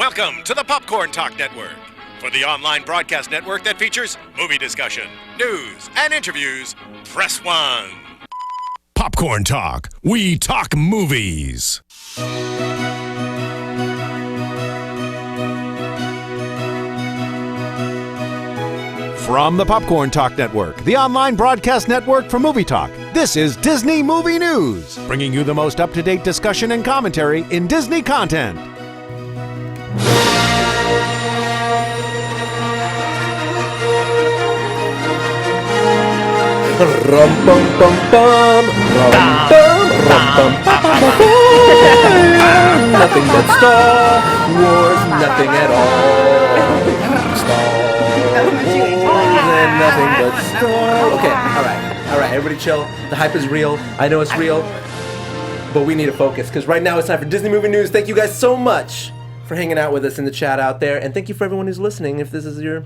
Welcome to the Popcorn Talk Network. For the online broadcast network that features movie discussion, news, and interviews, press 1. Popcorn Talk. We talk movies. From the Popcorn Talk Network, the online broadcast network for movie talk, this is Disney Movie News, bringing you the most up-to-date discussion and commentary in Disney content. Nothing but Star Wars, nothing at all. Star Wars and nothing but Star. Okay, all right, everybody chill. The hype is real. I know it's real, but we need to focus because right now it's time for Disney Movie News. Thank you guys so much for hanging out with us in the chat out there, and thank you for everyone who's listening. If this is your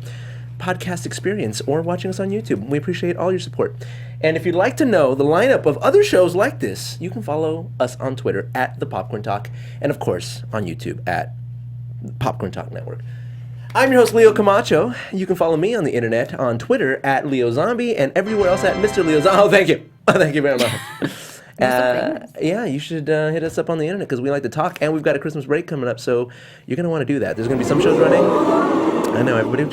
podcast experience or watching us on YouTube, we appreciate all your support. And if you'd like to know the lineup of other shows like this, you can follow us on Twitter at the Popcorn Talk, and of course on YouTube at Popcorn Talk Network. I'm your host, Leo Camacho. You can follow me on the internet on Twitter at Leo Zombie and everywhere else at Mr. Leo Zombie. Oh, thank you. Thank you very much. Yeah, you should hit us up on the internet because we like to talk, and we've got a Christmas break coming up, so you're going to want to do that. There's going to be some shows running. I know, everybody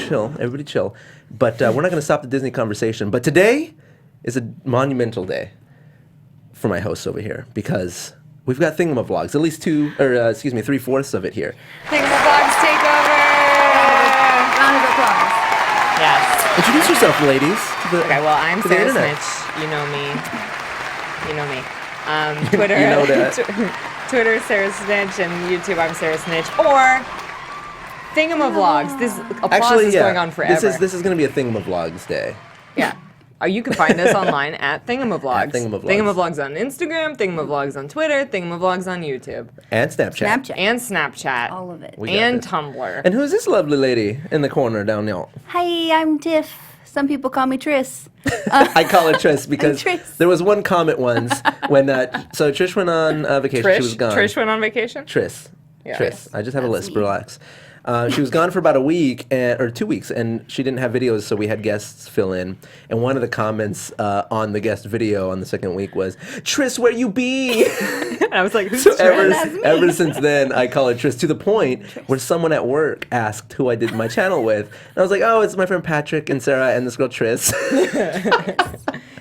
chill. But we're not going to stop the Disney conversation. But today is a monumental day for my hosts over here because we've got Thingamavlogs, at least 3/4 of it here. Thingamavlogs take over! Round of applause. Yes. Introduce yourself, ladies. Okay, well, I'm Sarah Snitch. You know me. Twitter. You know that. Twitter, Sarah Snitch, and YouTube, I'm Sarah Snitch. Or Thingamavlogs. This applause is going on forever. This is going to be a Thingamavlogs day. Yeah. You can find us online at Thingamavlogs. Thingamavlogs on Instagram, Thingamavlogs on Twitter, Thingamavlogs on YouTube. And Snapchat. And Snapchat. All of it. And Tumblr. And who's this lovely lady in the corner down there? Hi, I'm Tiff. Some people call me Triss. I call her Triss because Triss. there was one comment once when so Trish went on vacation. She was gone. Trish went on vacation? Triss. Yeah. Triss. I just have a list. me. Relax. She was gone for about a week or 2 weeks, and she didn't have videos, so we had guests fill in. And one of the comments on the guest video on the second week was, "Triss, where you be?" I was like, who's So Triss? ever since then, I call her Triss, to the point where someone at work asked who I did my channel with. And I was like, oh, it's my friend Patrick and Sarah and this girl Triss.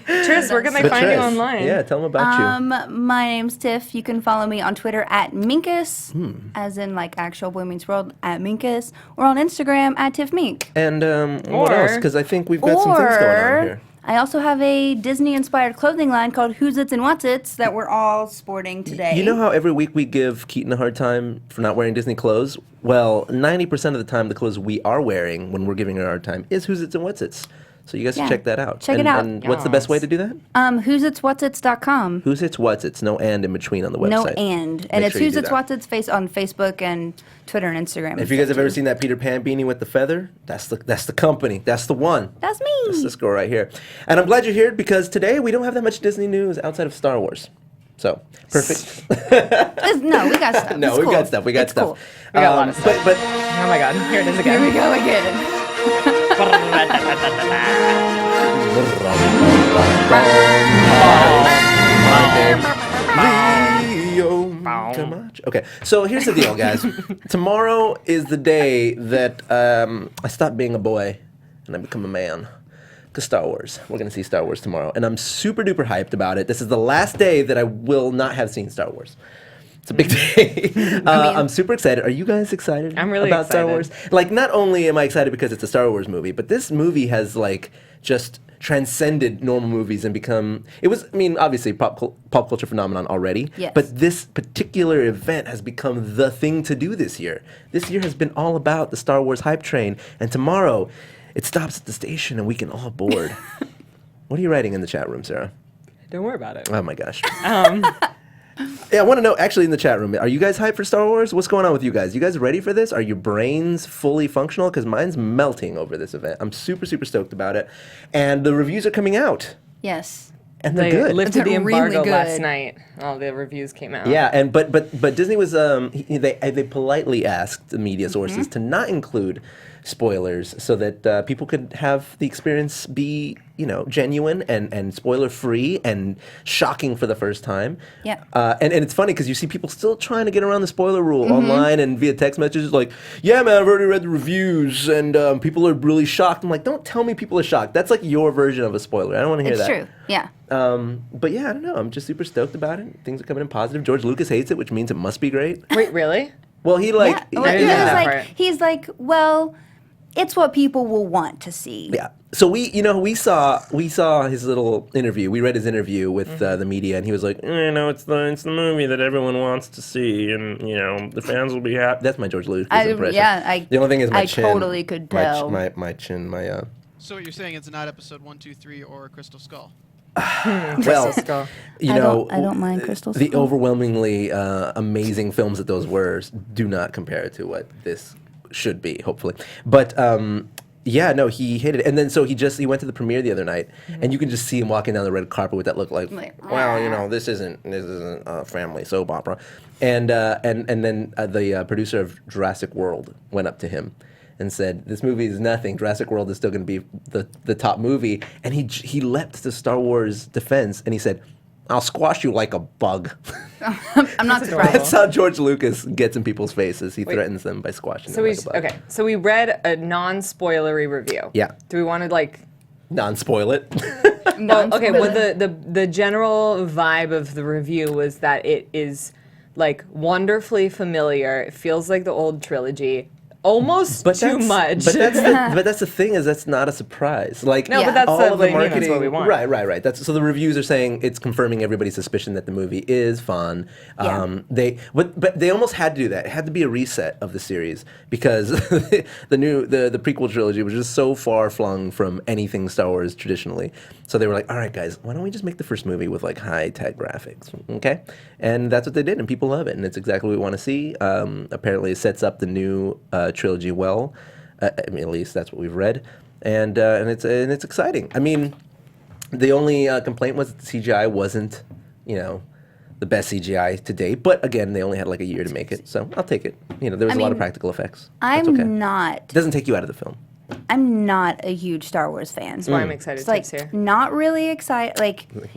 Triss, where can they find you online? Yeah, tell them about you. My name's Tiff. You can follow me on Twitter at Minkus, as in like actual Boy Meets World at Minkus, or on Instagram at Tiff Mink. And what else? Because I think we've got some things going on here. I also have a Disney-inspired clothing line called Who's Its and What's Its that we're all sporting today. You know how every week we give Keetin a hard time for not wearing Disney clothes? Well, 90% of the time, the clothes we are wearing when we're giving her a hard time is Who's Its and What's Its. So you guys should check that out. Check it out. And what's the best way to do that? Who'sitswhatsits.com. Who's Its What's Its? No and in between on the website. No and. And it's Who's Its What's Its face on Facebook and Twitter and Instagram. If you guys have ever seen that Peter Pan beanie with the feather, that's the company. That's the one. That's me. That's this girl right here. And I'm glad you're here because today we don't have that much Disney news outside of Star Wars. So, perfect. No, we got stuff. No, It's we cool. got stuff. We got It's stuff. cool. We got a lot of stuff. But Oh my god, here it is again. Here we go again. Leo Camacho. Okay, so here's the deal, guys. Tomorrow is the day that I stop being a boy and I become a man. Because Star Wars. We're going to see Star Wars tomorrow. And I'm super duper hyped about it. This is the last day that I will not have seen Star Wars. It's a big day. I'm super excited. Are you guys excited I'm really about Star excited. Wars? Like, not only am I excited because it's a Star Wars movie, but this movie has, like, just transcended normal movies and become... It was, I mean, obviously, pop culture phenomenon already. Yes. But this particular event has become the thing to do this year. This year has been all about the Star Wars hype train. And tomorrow, it stops at the station and we can all board. What are you writing in the chat room, Sarah? Don't worry about it. Oh, my gosh. Yeah, I want to know, actually, in the chat room, are you guys hyped for Star Wars? What's going on with you guys? You guys ready for this? Are your brains fully functional? Because mine's melting over this event. I'm super, super stoked about it. And the reviews are coming out. Yes. and they're They good. lifted the They're really embargo last good. night. All the reviews came out. Yeah, and but Disney was they politely asked the media sources to not include spoilers so that people could have the experience be genuine and spoiler free and shocking for the first time. Yeah. And it's funny because you see people still trying to get around the spoiler rule online and via text messages like, yeah, man, I've already read the reviews and people are really shocked. I'm like, don't tell me people are shocked. That's like your version of a spoiler. I don't want to hear that. It's true. Yeah. But yeah, I don't know. I'm just super stoked about it. Things are coming in positive. George Lucas hates it, which means it must be great. Wait, really? Well, he like yeah. Well, I didn't know that part. he's like, well, it's what people will want to see. yeah. So we saw his little interview. We read his interview with the media, and he was like, it's the movie that everyone wants to see, and the fans will be happy. That's my George Lucas impression. The only thing is my chin. I totally could tell. My chin. So what you're saying it's not episode 1, 2, 3 or Crystal Skull? Well, Skull. I don't mind Crystal The Skull. overwhelmingly amazing films that those were do not compare to what this should be, hopefully. But yeah, no, he hated it. And then so he went to the premiere the other night, and you can just see him walking down the red carpet with that look like well, this isn't a family soap opera. And then the producer of Jurassic World went up to him and said, this movie is nothing. Jurassic World is still going to be the top movie. And he leapt to Star Wars' defense, and he said, I'll squash you like a bug. I'm not surprised. That's how George Lucas gets in people's faces. He threatens them by squashing them like a bug. Okay, so we read a non-spoilery review. Yeah. Do we want to Non-spoil it. Well, okay. Well, the general vibe of the review was that it is wonderfully familiar. It feels like the old trilogy. Almost too much. But that's the thing is that's not a surprise. Like No, but that's all the of the marketing. marketing. That's what we want. Right. So the reviews are saying it's confirming everybody's suspicion that the movie is fun. Yeah. But they almost had to do that. It had to be a reset of the series because the prequel trilogy was just so far flung from anything Star Wars traditionally. So they were like, all right, guys, why don't we just make the first movie with high tech graphics? Okay, and that's what they did, and people love it, and it's exactly what we want to see. Apparently, it sets up the new trilogy well. At least that's what we've read, and it's exciting. I mean, the only complaint was that the CGI wasn't, the best CGI to date. But again, they only had a year to make it, so I'll take it. There was a lot of practical effects. That's okay. It doesn't take you out of the film. I'm not a huge Star Wars fan. That's why I'm excited It's to here. not really excited.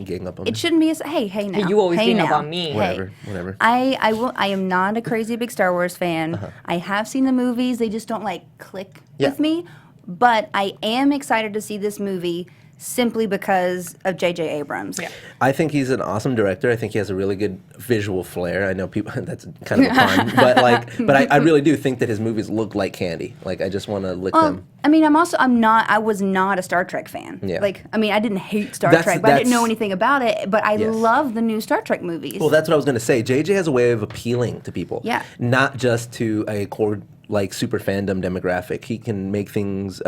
Gang up on me. It shouldn't be. Hey now. you always gang up now. on me. Whatever. I am not a crazy big Star Wars fan. I have seen the movies. They just don't click with me. But I am excited to see this movie simply because of J.J. Abrams. Yeah. I think he's an awesome director. I think he has a really good visual flair. I know people that's kind of a pun, but I really do think that his movies look like candy. I just want to lick them. I mean, I was not a Star Trek fan. Yeah. I didn't hate Star Trek, but I didn't know anything about it. But I love the new Star Trek movies. Well, that's what I was going to say. JJ has a way of appealing to people. Yeah. Not just to a core super fandom demographic. He can make things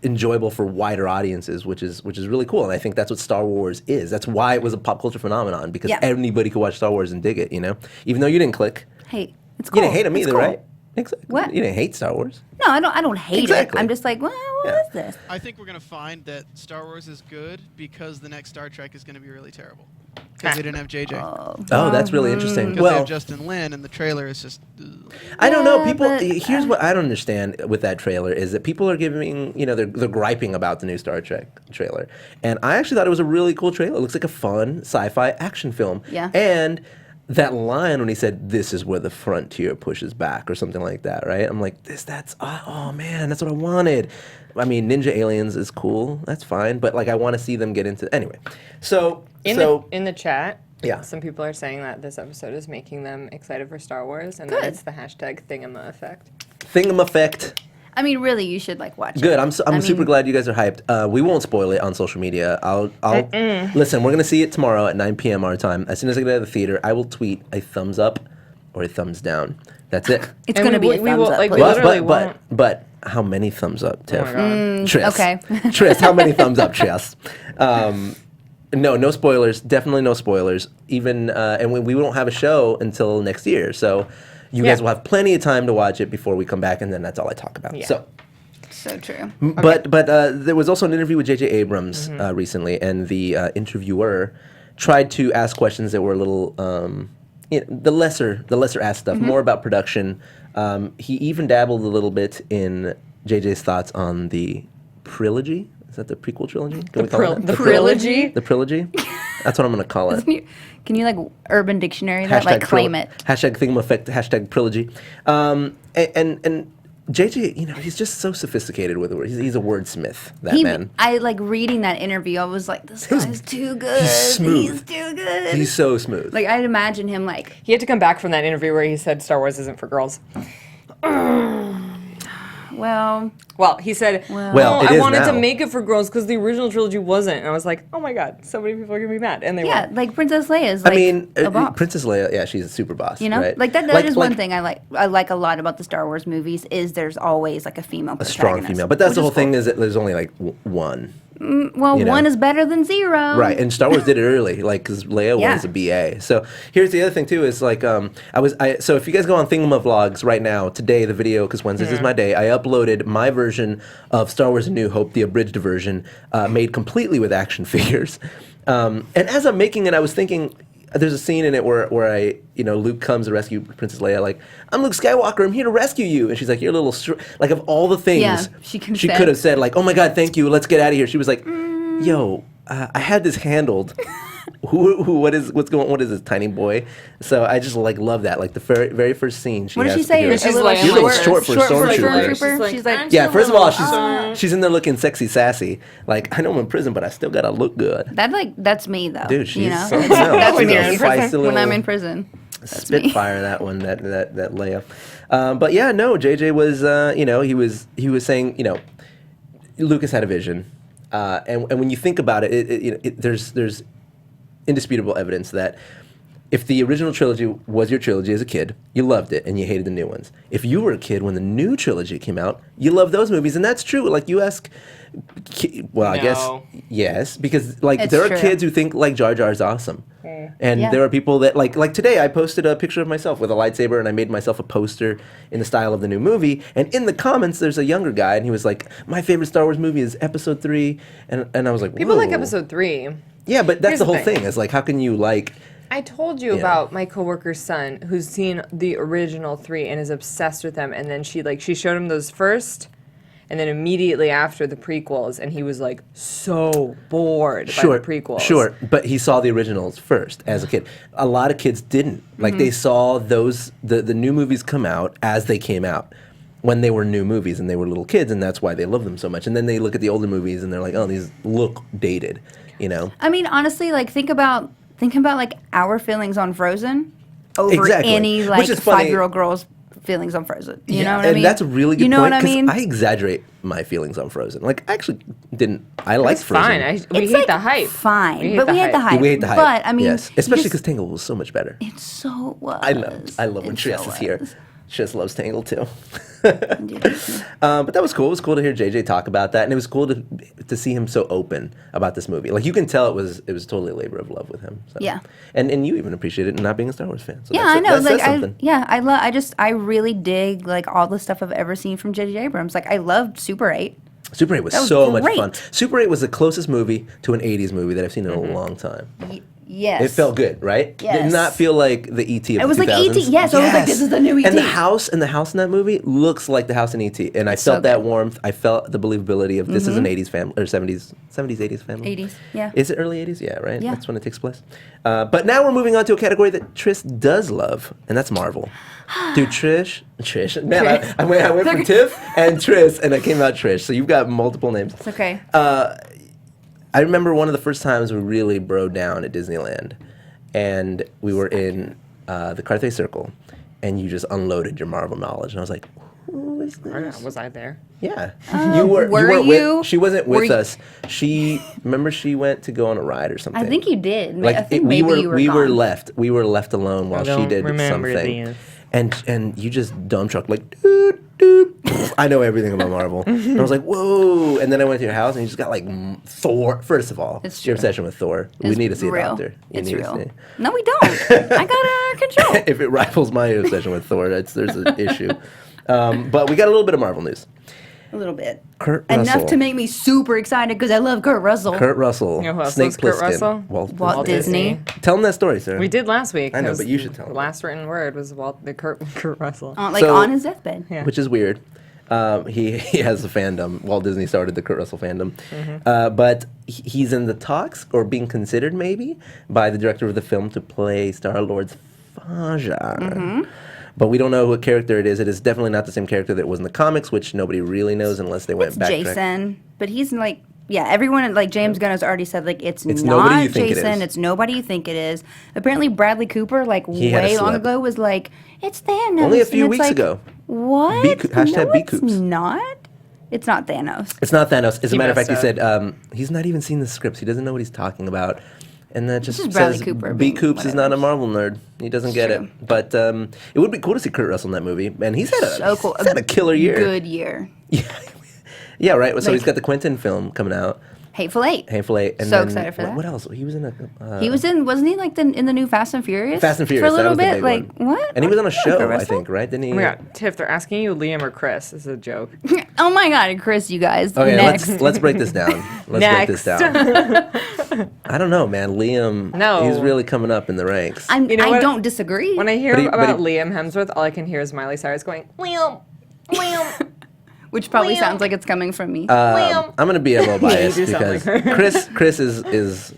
enjoyable for wider audiences, which is really cool. And I think that's what Star Wars is. That's why it was a pop culture phenomenon, because anybody could watch Star Wars and dig it, Even though you didn't click. Hey, it's cool. You didn't hate him either, cool. right? Exactly. What? You didn't hate Star Wars. No, I don't hate it. I'm just what is this? I think we're going to find that Star Wars is good because the next Star Trek is going to be really terrible. Because they didn't have JJ. Oh, that's really interesting. Because they have Justin Lin, and the trailer is just... I don't know. People. Here's what I don't understand with that trailer is that people are giving, they're griping about the new Star Trek trailer. And I actually thought it was a really cool trailer. It looks like a fun sci-fi action film. Yeah. And that line when he said, "This is where the frontier pushes back," or something like that, right? I'm like, oh man, that's what I wanted. I mean, Ninja Aliens is cool. That's fine. But I want to see them get into... Anyway. So... In the chat... Yeah. Some people are saying that this episode is making them excited for Star Wars, and that it's the hashtag Thingama effect. Thingama effect. I mean, really, you should watch it. Good. I'm super glad you guys are hyped. We won't spoil it on social media. I'll listen. We're gonna see it tomorrow at 9 p.m. our time. As soon as I get out of the theater, I will tweet a thumbs up or a thumbs down. That's it. It's going to be a thumbs up. We literally won't. But how many thumbs up, Tiff? Oh my God. Tris. Okay. Tris, how many thumbs up, Tris? No spoilers. Definitely no spoilers. Even and we won't have a show until next year, so you guys will have plenty of time to watch it before we come back, and then that's all I talk about. Yeah. So So true. But there was also an interview with J.J. Abrams recently, and the interviewer tried to ask questions that were a little, the lesser asked stuff, more about production. He even dabbled a little bit in J.J.'s thoughts on the trilogy. Is that the prequel trilogy? Can we call it that? The trilogy? The trilogy? That's what I'm going to call it. Can you like Urban Dictionary that, like claim it? Hashtag Thingamaffect, hashtag trilogy. And JJ, he's just so sophisticated with words. He's a wordsmith, that man. I like reading that interview. I was like, this guy's too good. He's smooth. He's too good. He's so smooth. Like, I'd imagine him like... He had to come back from that interview where he said Star Wars isn't for girls. Well, he said, Well, it I is wanted now. to make it for girls because the original trilogy wasn't. And I was like, oh my God, so many people are going to be mad. And they were. like Princess Leia is like a boss. Princess Leia, yeah, she's a super boss. Right? Like that is one thing I like a lot about the Star Wars movies is there's always like a female A strong female. But that's the whole thing is that there's only like one. One is better than zero. Right, and Star Wars did it early, like because Leia was a BA. So here's the other thing too is like so if you guys go on Thingamavlogs right now today, the video because Wednesdays is my day, I uploaded my version of Star Wars: A New Hope, the abridged version, made completely with action figures. And as I'm making it, I was thinking. There's a scene in it where Luke comes to rescue Princess Leia. Like, I'm Luke Skywalker. I'm here to rescue you. And she's like, you're a little like of all the things she could have said like, oh my God, thank you. Let's get out of here. She was like, yo, I had this handled. What is this tiny boy? So I just like love that. Like the very first scene. What did she say? She's like, you're a little short for a stormtrooper. She's like, yeah. First of all, she's in there looking sexy, sassy. Like I know I'm in prison, but I still gotta look good. That's me though. Dude, she's something else. That's when you're in prison. When I'm in prison. Spitfire that one, that Leia. But yeah, no, JJ was he was saying Lucas had a vision, and when you think about it, there's indisputable evidence that if the original trilogy was your trilogy as a kid, you loved it and you hated the new ones. If you were a kid when the new trilogy came out, you loved those movies, and that's true. Like you ask, I guess yes, because like there are kids who think like Jar Jar is awesome, and there are people that like today I posted a picture of myself with a lightsaber and I made myself a poster in the style of the new movie, and in the comments there's a younger guy and he was like, my favorite Star Wars movie is Episode 3, and I was like, people whoa. like Episode 3. Yeah, but that's Here's the whole the thing. thing. Is like, how can you like? I told you about my coworker's son who's seen the original 3 and is obsessed with them. And then she showed him those first, and then immediately after the prequels, and he was like so bored by the prequels. Sure, but he saw the originals first as a kid. A lot of kids didn't. Like they saw those the new movies come out as they came out. When they were new movies and they were little kids, and that's why they love them so much. And then they look at the older movies and they're like, oh, these look dated, I mean, honestly, like think about like our feelings on Frozen over any like 5-year-old girl's feelings on Frozen. You know what I mean? And that's a really good point. You know what I mean? I exaggerate my feelings on Frozen. Like, I actually didn't. I like Frozen. Fine. We hate the hype. Fine, We hate but the we hate the hype. We hate the hype. But I mean, yes, especially because Tangle was so much better. It so was. I love when Triss is here. was. Triss loves Tangle too. But that was cool. It was cool to hear JJ talk about that, and it was cool to see him so open about this movie. Like you can tell it was totally a labor of love with him. So. Yeah. And you even appreciated it not being a Star Wars fan. So Yeah, I know. That Like I really dig like all the stuff I've ever seen from J.J. Abrams. Like I loved Super 8. Super 8 was That was so much great. fun. Super 8 was the closest movie to an 80s movie that I've seen in a long time. Yes. It felt good, right? Yes. Did not feel like the E.T. of It was the 2000s. like E.T. Yes, I was like, this is the new E.T. And the house in that movie looks like the house in E.T. And I felt that warmth. I felt the believability of this is an 80s family, or 70s, 80s family. 80s, yeah. Is it early 80s? Yeah, right? Yeah. That's when it takes place. But now we're moving on to a category that Triss does love, and that's Marvel. Dude, Trish. Man, I went from Tiff and Triss, and I came out Trish. So you've got multiple names. It's okay. I remember one of the first times we really broed down at Disneyland, and we were in the Carthay Circle, and you just unloaded your Marvel knowledge, and I was like, who is this? Was I there? Yeah. Were you? She wasn't with us. She went to go on a ride or something. I think you did. Like I think we maybe you were we were gone. left. We were left alone while she don't did remember something. these. And you just dumb truck like doot doot. I know everything about Marvel. And I was like, whoa. And then I went to your house and you just got like Thor. First of all, It's your true. obsession with Thor. We It's need to see real. a doctor. You It's need to real. see. No, we don't. I got it under control. If it rivals my obsession with Thor, there's an issue. But we got a little bit of Marvel news. A little bit. Kurt Enough Russell. to make me super excited because I love Kurt Russell. Kurt Russell. You know who else Snake loves Kurt Plissken. Russell? Walt Disney. Tell him that story, sir. We did last week. I know, It was but you should tell The him. last written word was Kurt Russell. Like So- on his deathbed. Yeah. Which is weird. He has a fandom. Walt Disney started the Kurt Russell fandom. But he's in the talks, or being considered maybe, by the director of the film to play Star-Lord's father. But we don't know what character it is. It is definitely not the same character that was in the comics, which nobody really knows unless they went It's back. Jason, but he's like, yeah, everyone, like James Gunn has already said, like, it's It's not nobody you think it Jason, is. it's nobody you think it is. Apparently Bradley Cooper, like, He had a way long slip. ago, was like, it's Thanos. Only a And few it's weeks like, ago. What? Hashtag no, B-Coops. it's not. It's not Thanos. It's not Thanos. As a He matter of fact, he messed said he's not even seen the scripts. He doesn't know what he's talking about. And that just is Bradley says Cooper B. being Coops is not a whatever. Marvel nerd. He doesn't get true. it. But it would be cool to see Kurt Russell in that movie. And he's had a, So cool. he's had a killer year. Good year. Yeah, right. So he's Like- got the Quentin film coming out, Hateful Eight. Hateful Eight. And So then, excited for that. What else? He was in a... He was in, wasn't he like in the new Fast and Furious? Fast and Furious. For a little that was bit. the big Like, one. what? And he was on a Kurt show, I Russell? think, right? Didn't he? Oh my god, Tiff, they're asking you Liam or Chris. This is a joke. Oh my God, Chris, you guys. Okay, Next. let's break this down. Let's break this Next. down. I don't know, man. Liam, No. he's really coming up in the ranks. You know I what? don't disagree. When I hear But he- about Liam Hemsworth, all I can hear is Miley Cyrus going, Liam, Liam, Which probably Liam. sounds like it's coming from me. Liam. I'm gonna be a little biased you do sound because like her. Chris is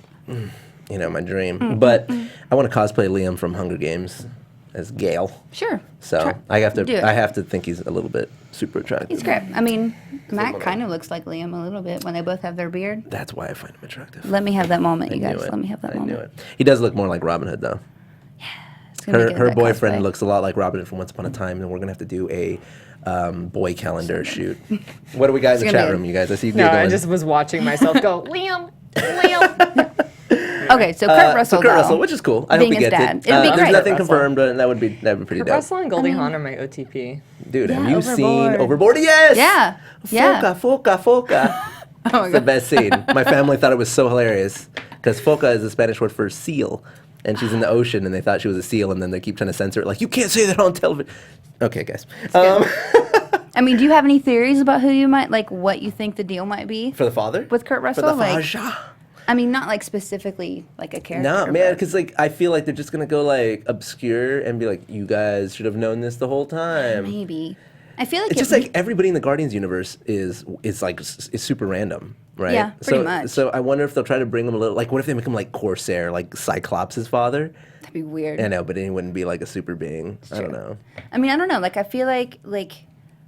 my dream. But I want to cosplay Liam from Hunger Games as Gale. Sure. So I have Do it. to think he's a little bit super attractive. He's great. I mean, Matt kind of looks like Liam a little bit when they both have their beard. That's why I find him attractive. Let me have that moment, I you knew guys. it. Let me have that I moment. knew it. He does look more like Robin Hood though. It's gonna be good, Her that boyfriend cosplay. looks a lot like Robin Hood from Once Upon a Time, and we're gonna have to do a boy calendar shoot. What do we got in the It's gonna chat be- room, you guys? I see you No, I giggling. just was watching myself go, Liam, Liam. Okay, so Kurt Russell. So Kurt though. Russell, which is cool. I Being hope he his gets dad. it. It'd be There's great. nothing Russell. confirmed, but that'd be pretty dope. Russell and Goldie Hawn are my OTP. Dude, have Yeah, you seen Overboard. Overboard? Yes. Yeah. Yeah. Foca. Oh my It's the God. best scene. My family thought it was so hilarious because foca is the Spanish word for seal, and she's in the ocean, and they thought she was a seal, and then they keep trying to censor it, like you can't say that on television. Okay, guys. I mean, do you have any theories about who you might like? What you think the deal might be For the father? with Kurt For Russell? the Like, Faja. I mean, not like specifically like a character. No, man, but- because like I feel like they're just gonna go like obscure and be like, you guys should have known this the whole time. maybe. I feel like It's just like everybody in the Guardians universe is super random, right? Yeah, pretty so, much. So I wonder if they'll try to bring him a little. Like, what if they make him like Corsair, like Cyclops' father? that'd be weird. I know, but he wouldn't be like a super being. I don't true. know. I mean, I don't know. Like, I feel like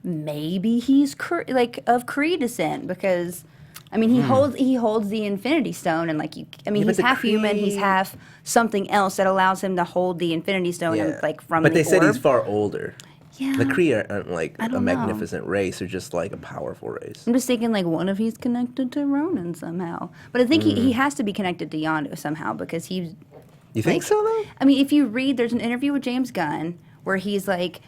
maybe he's like of Kree descent because, I mean, he holds the Infinity Stone and like I mean, Yeah, but he's the half human. He's Kree- half something else that allows him to hold the Infinity Stone and like from But the they said orb. he's far older. Yeah. The Kree aren't like I a don't know. magnificent race; they're just like a powerful race. I'm just thinking like one of he's connected to Ronan somehow. But I think he has to be connected to Yondu somehow because he's. You think Like- so though? I mean, if you read, there's an interview with James Gunn where he's like,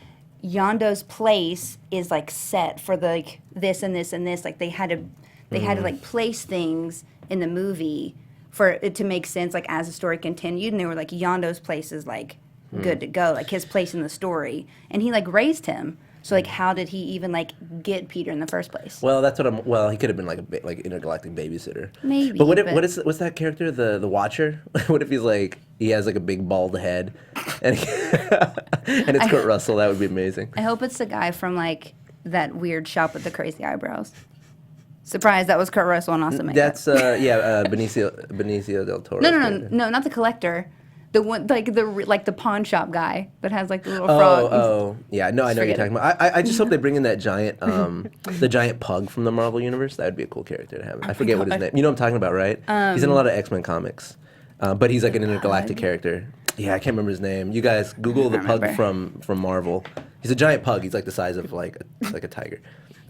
Yondo's place is like set for the, like this and this and this. Like they had to like place things in the movie for it to make sense. Like as the story continued, and they were like, Yondo's place is like good to go, like his place in the story, and he like raised him. So like, how did he even like get Peter in the first place? Well, that's what I'm. Well, he could have been like a like intergalactic babysitter. Maybe, But what if but- what's that character? The Watcher. What if he's like he has like a big bald head, and and it's Kurt Russell? That would be amazing. I hope it's the guy from like that weird shop with the crazy eyebrows. Surprise! That was Kurt Russell and awesome makeup. That's Benicio del Toro. No, not the collector. The one like the pawn shop guy that has like the little frog. Oh, yeah. No, I know what you're Forget talking about. I just hope they bring in that giant, the giant pug from the Marvel universe. That would be a cool character to have. I forget what his name. You know what I'm talking about, right? He's in a lot of X-Men comics, but he's like an intergalactic character. Yeah, I can't remember his name. You guys Google the pug remember. from Marvel. He's a giant pug. He's like the size of like a tiger.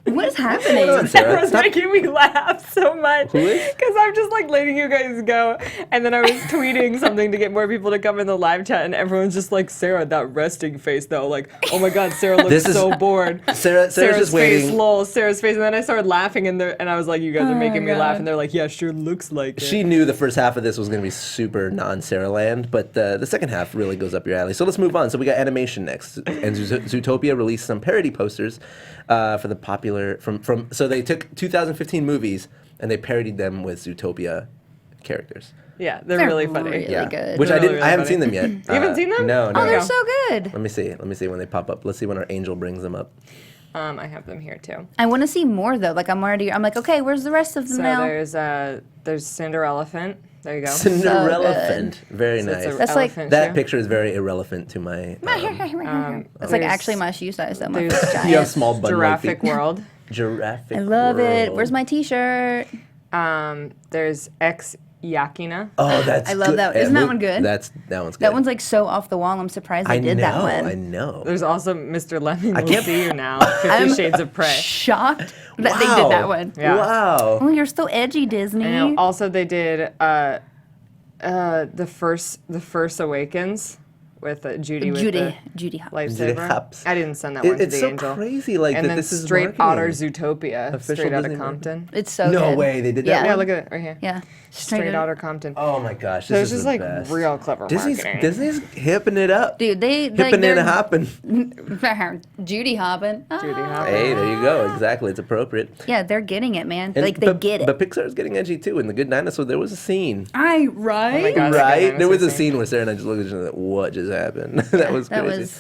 What is happening? Sarah, That was stop. making me laugh so much. Who is? Because I'm just like letting you guys go. And then I was tweeting something to get more people to come in the live chat. And everyone's just like, Sarah, that resting face though. Like, oh my God, Sarah looks This is- so bored. Sarah's just face, waiting. lol, Sarah's face. And then I started laughing and I was like, you guys are making me God. laugh. And they're like, yeah, sure looks like it. She knew the first half of this was going to be super non-Sarah land, but the second half really goes up your alley. So let's move on. So we got animation next. And Zootopia released some parody posters for the popular popular from. So they took 2015 movies and they parodied them with Zootopia characters. Yeah, they're really funny. Really good. Which They're I didn't. really I haven't funny. seen them yet. You haven't seen them? No. Oh, they're so good. Let me see. Let me see when they pop up. Let's see when our angel brings them up. I have them here too. I want to see more though. Like I'm like, okay, where's the rest of them So now? there's Cinderelephant. There you go. Cinderelephant. Very So it's nice. a That's like- elephant That shoe. picture is very irrelevant to my. It's like there's- actually my shoe size. So much. there's You have small bun Jurassic feet. World. Giraffe. I love it. Where's my T-shirt? There's Ex Yakina. Oh, that's. I love good. that. Isn't that one good? That one's good. That one's like so off the wall. I'm surprised they did that one. I know. There's also Mr. Lemon. We'll can't- see you now. 50 Shades of Prey. Shocked that they did that one. Yeah. Wow. Oh, you're so edgy, Disney. I know. Also, they did the first Awakens with Judy with the Judy Hopps. lightsaber. Hopps. I didn't send that one to It's the so angel. crazy, like And that. then This is Straight Otter marketing. Zootopia, Official straight out of Disney Compton. It's so No good. way, they did that Yeah. one? Yeah, look at it right here. Yeah. Straight Otter Compton. Oh my gosh, So this it's is just the like best. real clever Disney's marketing. hipping it up. Dude, they Hipping they're- and hopping. Judy hopping. Judy Ah. Hopps. Hey, there you go. Exactly, it's appropriate. Yeah, they're getting it, man. And- like they but, get it. But Pixar's getting edgy too. In The Good Dinosaur, there was a scene. right? Oh my God, that Right? Good There was a Dinosaur scene where Sarah and I just looked at each other like, what just happened? That was crazy.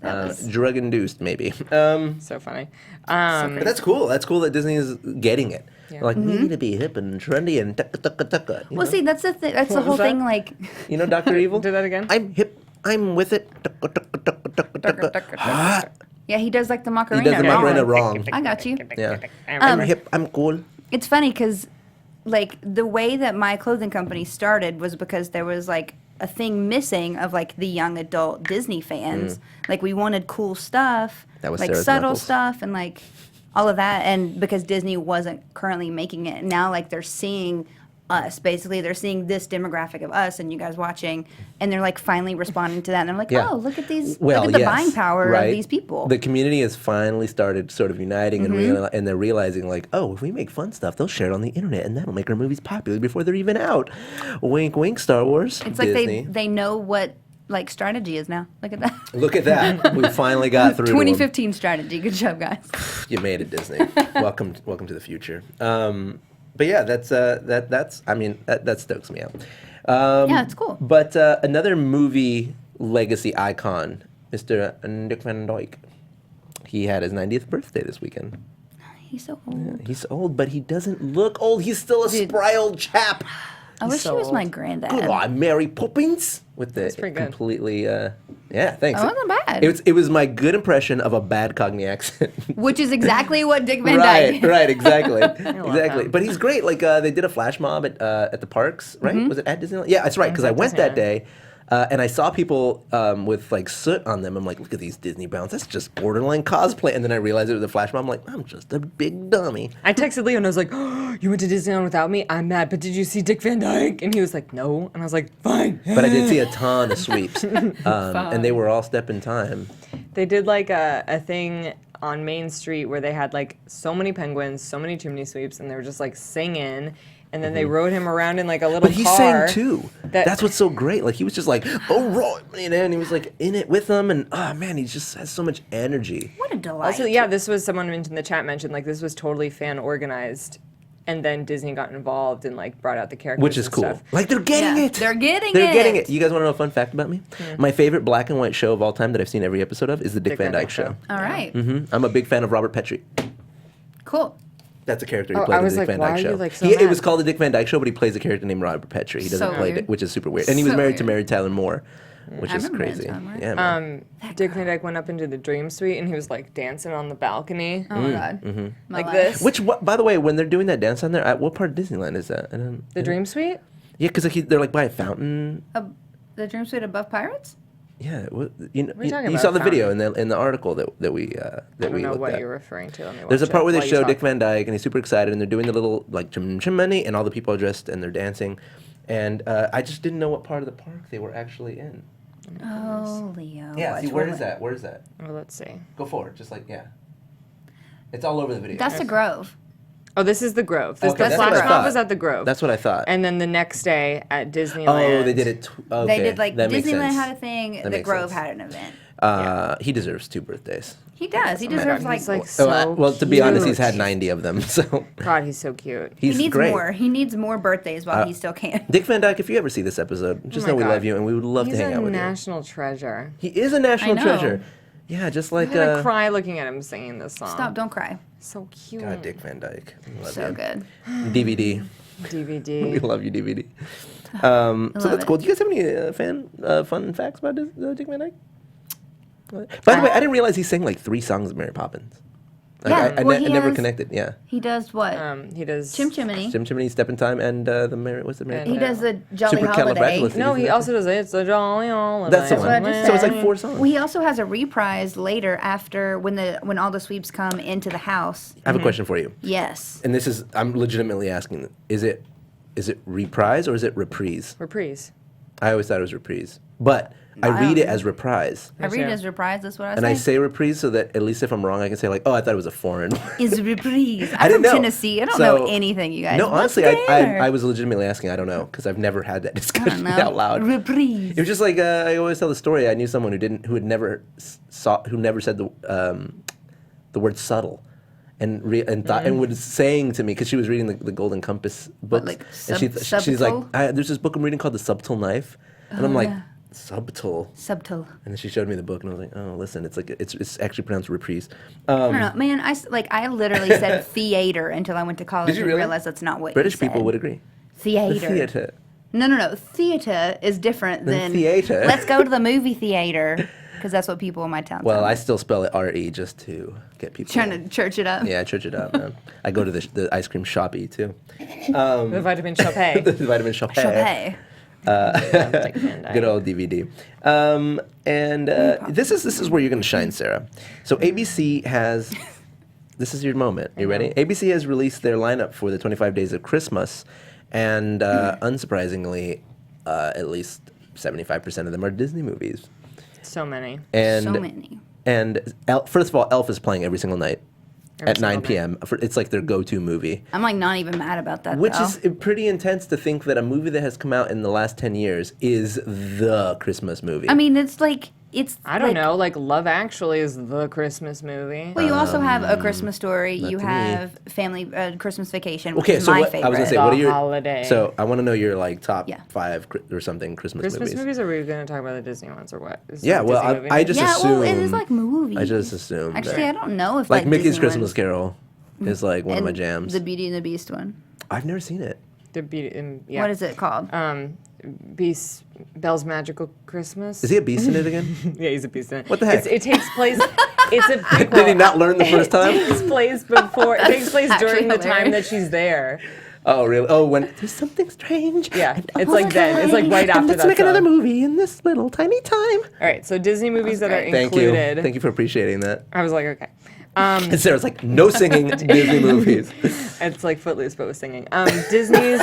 That was Drug induced, maybe. So funny. But that's cool. That's cool that Disney is getting it. Yeah. Like, we need to be hip and trendy and tucka. Well, see, that's the thing. That's the What whole was that? thing. Like, You know Dr. Evil? Do that again. I'm hip. I'm with it. Tucka. yeah, he does like the Macarena. He does the wrong. Macarena wrong. I got you. Yeah. I'm hip. I'm cool. It's funny because, like, the way that my clothing company started was because there was like a thing missing of like the young adult Disney fans. Like, we wanted cool stuff, That was like Sarah's subtle knuckles. stuff, and like all of that. And because Disney wasn't currently making it, now like they're seeing us. Basically, they're seeing this demographic of us and you guys watching, and they're like finally responding to that. And I'm like, Yeah. oh, look at these, Well, look at the yes, buying power right. of these people. The community has finally started sort of uniting and they're realizing like, oh, if we make fun stuff, they'll share it on the internet and that'll make our movies popular before they're even out. Wink, wink, Star Wars. It's like Disney. they know what like strategy is now. Look at that. Look at that. We finally got through. to 'em. 2015 strategy. Good job, guys. You made it, Disney. welcome to the future. But yeah, that's I mean that stokes me out. Yeah, it's cool. But another movie legacy icon, Mr. Dick Van Dyke. He had his 90th birthday this weekend. He's so old. He's old, but he doesn't look old. He's still a Dude. spry old chap. I wish so he was my old. granddad. Good on Mary Poppins with the That's pretty good. completely. Yeah, thanks. That wasn't bad. It was my good impression of a bad Cockney accent. Which is exactly what Dick Van Right, Dyke. right, exactly, exactly. him. But he's great. Like they did a flash mob at the parks, right? Was it at Disneyland? Yeah, that's right. Because I at went that Disneyland. day, and I saw people with like soot on them. I'm like, look at these Disney Browns. That's just borderline cosplay. And then I realized it was a flash mob. I'm like, I'm just a big dummy. I texted Leo and I was like, oh, you went to Disneyland without me? I'm mad, but did you see Dick Van Dyke? And he was like, no. And I was like, fine. But I did see a ton of sweeps, and they were all step in time. They did like a thing on Main Street where they had like so many penguins, so many chimney sweeps, and they were just like singing. And then they rode him around in like a little But he car. sang too. that- That's what's so great. Like he was just like, oh right, and he was like in it with them, and oh man, he just has so much energy. What a delight. Also, yeah, this was someone in the chat mentioned like this was totally fan organized, and then Disney got involved and like brought out the characters, Which is and cool. stuff. Like they're getting Yeah, it. they're getting They're it. getting it. You guys want to know a fun fact about me? My favorite black and white show of all time that I've seen every episode of is the Dick Van Dyke Show. All right. I'm a big fan of Robert Petrie. Cool. That's a character he Oh, played I in was the Dick like, Van why Dyke are you, Show. like, so It mad? was called the Dick Van Dyke Show, but he plays a character named Robert Petrie. He doesn't So play weird. it, which is super weird. And he was So married to weird. Mary Tyler Moore, which I is remember Mary crazy. Tyler Moore. Yeah, man. Dick Van Dyke went up into the Dream Suite and he was like dancing on the balcony, Oh my God. My like life. this. Which, by the way, when they're doing that dance on there, what part of Disneyland is that? The Dream Suite? Yeah, because like, they're like by a fountain. The Dream Suite above Pirates? Yeah, you know, are you talking you about, saw the video fountain? in the article that we I don't know looked what at. you're referring to. Let me There's a watch part it where they while you show talk. Dick Van Dyke, and he's super excited, and they're doing the little like chimney, and all the people are dressed and they're dancing, and I just didn't know what part of the park they were actually in. Oh, Leo. Yeah, see, watch where what- is that? Where is that? Oh, let's see. Go forward, just like yeah. It's all over the video. That's the Grove. Oh, this is the Grove. Okay, The that's what I flash mob thought. was at the Grove. That's what I thought. And then the next day at Disneyland. Oh, they did it. Okay. They did like that makes Disneyland sense. had a thing. That The makes Grove sense. had an event. He deserves 2 birthdays. He does. He Oh my deserves God, like. he's like so well, to be honest, he's cute. had 90 of them, so God, he's so cute. he he's needs great. more. He needs more birthdays while he still can. Dick Van Dyke, if you ever see this episode, just Oh my know we God. love you and we would love He's to hang a out with national treasure. you. He is a national I know. treasure. Yeah, just like I'm gonna cry looking at him singing this song. Stop! Don't cry. So cute. God, Dick Van Dyke. We love So you. good. DVD. We DVD. love you, DVD. So love that's it. cool. Do you guys have any fun facts about Dick Van Dyke? By the way, I didn't realize he sang like 3 songs of Mary Poppins. Like, Yeah, I well, he never has- connected. Yeah, He does what? He does. Chim Chimney. Jim Chimney, Step in Time, and the Mary. What's the Mary? And, He Poppins? does the Jolly Holiday. Supercalifragilistic. No, he also does It's a Jolly Holiday. That's the what I one. just So it's said. like 4 songs. Well, he also has a reprise later after when all the sweeps come into the house. I have a question for you, Yes. and this is I'm legitimately asking: Is it reprise or is it reprise? Reprise. I always thought it was reprise, but I read it know. as reprise. I read it too. as reprise. That's what I And say. I say reprise so that at least if I'm wrong, I can say like, oh, I thought it was a foreign. Is reprise. I I'm didn't from know. Tennessee. I don't So- know anything, you guys. No, What's honestly, I there? was legitimately asking. I don't know because I've never had that I don't discussion know. out loud. Reprise. It was just like I always tell the story. I knew someone who had never said the word subtle, and was saying to me because she was reading the Golden Compass books, like and she's like, subtle? there's this book I'm reading called The Subtle Knife, and I'm like, subtle. Subtle. And then she showed me the book, and I was like, "Oh, listen, it's like it's actually pronounced reprise." I don't know, man. I literally said theater until I went to college Did you and really? realized that's not what British you said. people would agree. Theater. The theater. No. Theater is different than theater. Let's go to the movie theater because that's what people in my town. Well, tell me. I still spell it R-E just to get people. trying to church it up. Yeah, church it up, man. I go to the ice cream shoppy too. The vitamin Chopay. The vitamin shop. Chopay. Good old DVD. This is where you're going to shine, Sarah. So ABC has. This is your moment. You ready? ABC has released their lineup for the 25 Days of Christmas, and unsurprisingly, at least 75% of them are Disney movies. So many. And So many. And first of all, Elf is playing every single night Every at 9 single p.m. It's like their go-to movie. I'm like not even mad about that. Which though. is pretty intense to think that a movie that has come out in the last 10 years is the Christmas movie. I mean, it's like I don't know. Like Love Actually is the Christmas movie. Well, you also have A Christmas Story. You to me. have Family Christmas Vacation, which Okay, is so my what, favorite. I was gonna say, The what are your Holiday. So I want to know your like top Yeah. 5 or something Christmas movies. Or are we going to talk about the Disney ones or what? Is it Yeah, a well, Disney movie? I just yeah, assume. well, it is like movies. I just assume. Actually, I don't know if like Mickey's Disney Christmas ones- Carol is like one of my and jams. The Beauty and the Beast one. I've never seen it. Yeah. What is it called? Beast Belle's Magical Christmas. Is he a beast in it again? Yeah, he's a beast in it. What the heck? It takes place. It's a prequel. Did he not learn the first time? It takes place before. It takes place actually during the time hilarious. that she's there. Oh, really? Oh, when there's something strange. Yeah, and it's like then. It's like right and after let's that make another song. movie in this little tiny time. All right, so Disney movies that are great. Thank included. you. Thank you for appreciating that. I was like, okay. And Sarah's like, no singing Disney movies. It's like Footloose, but with singing. Disney's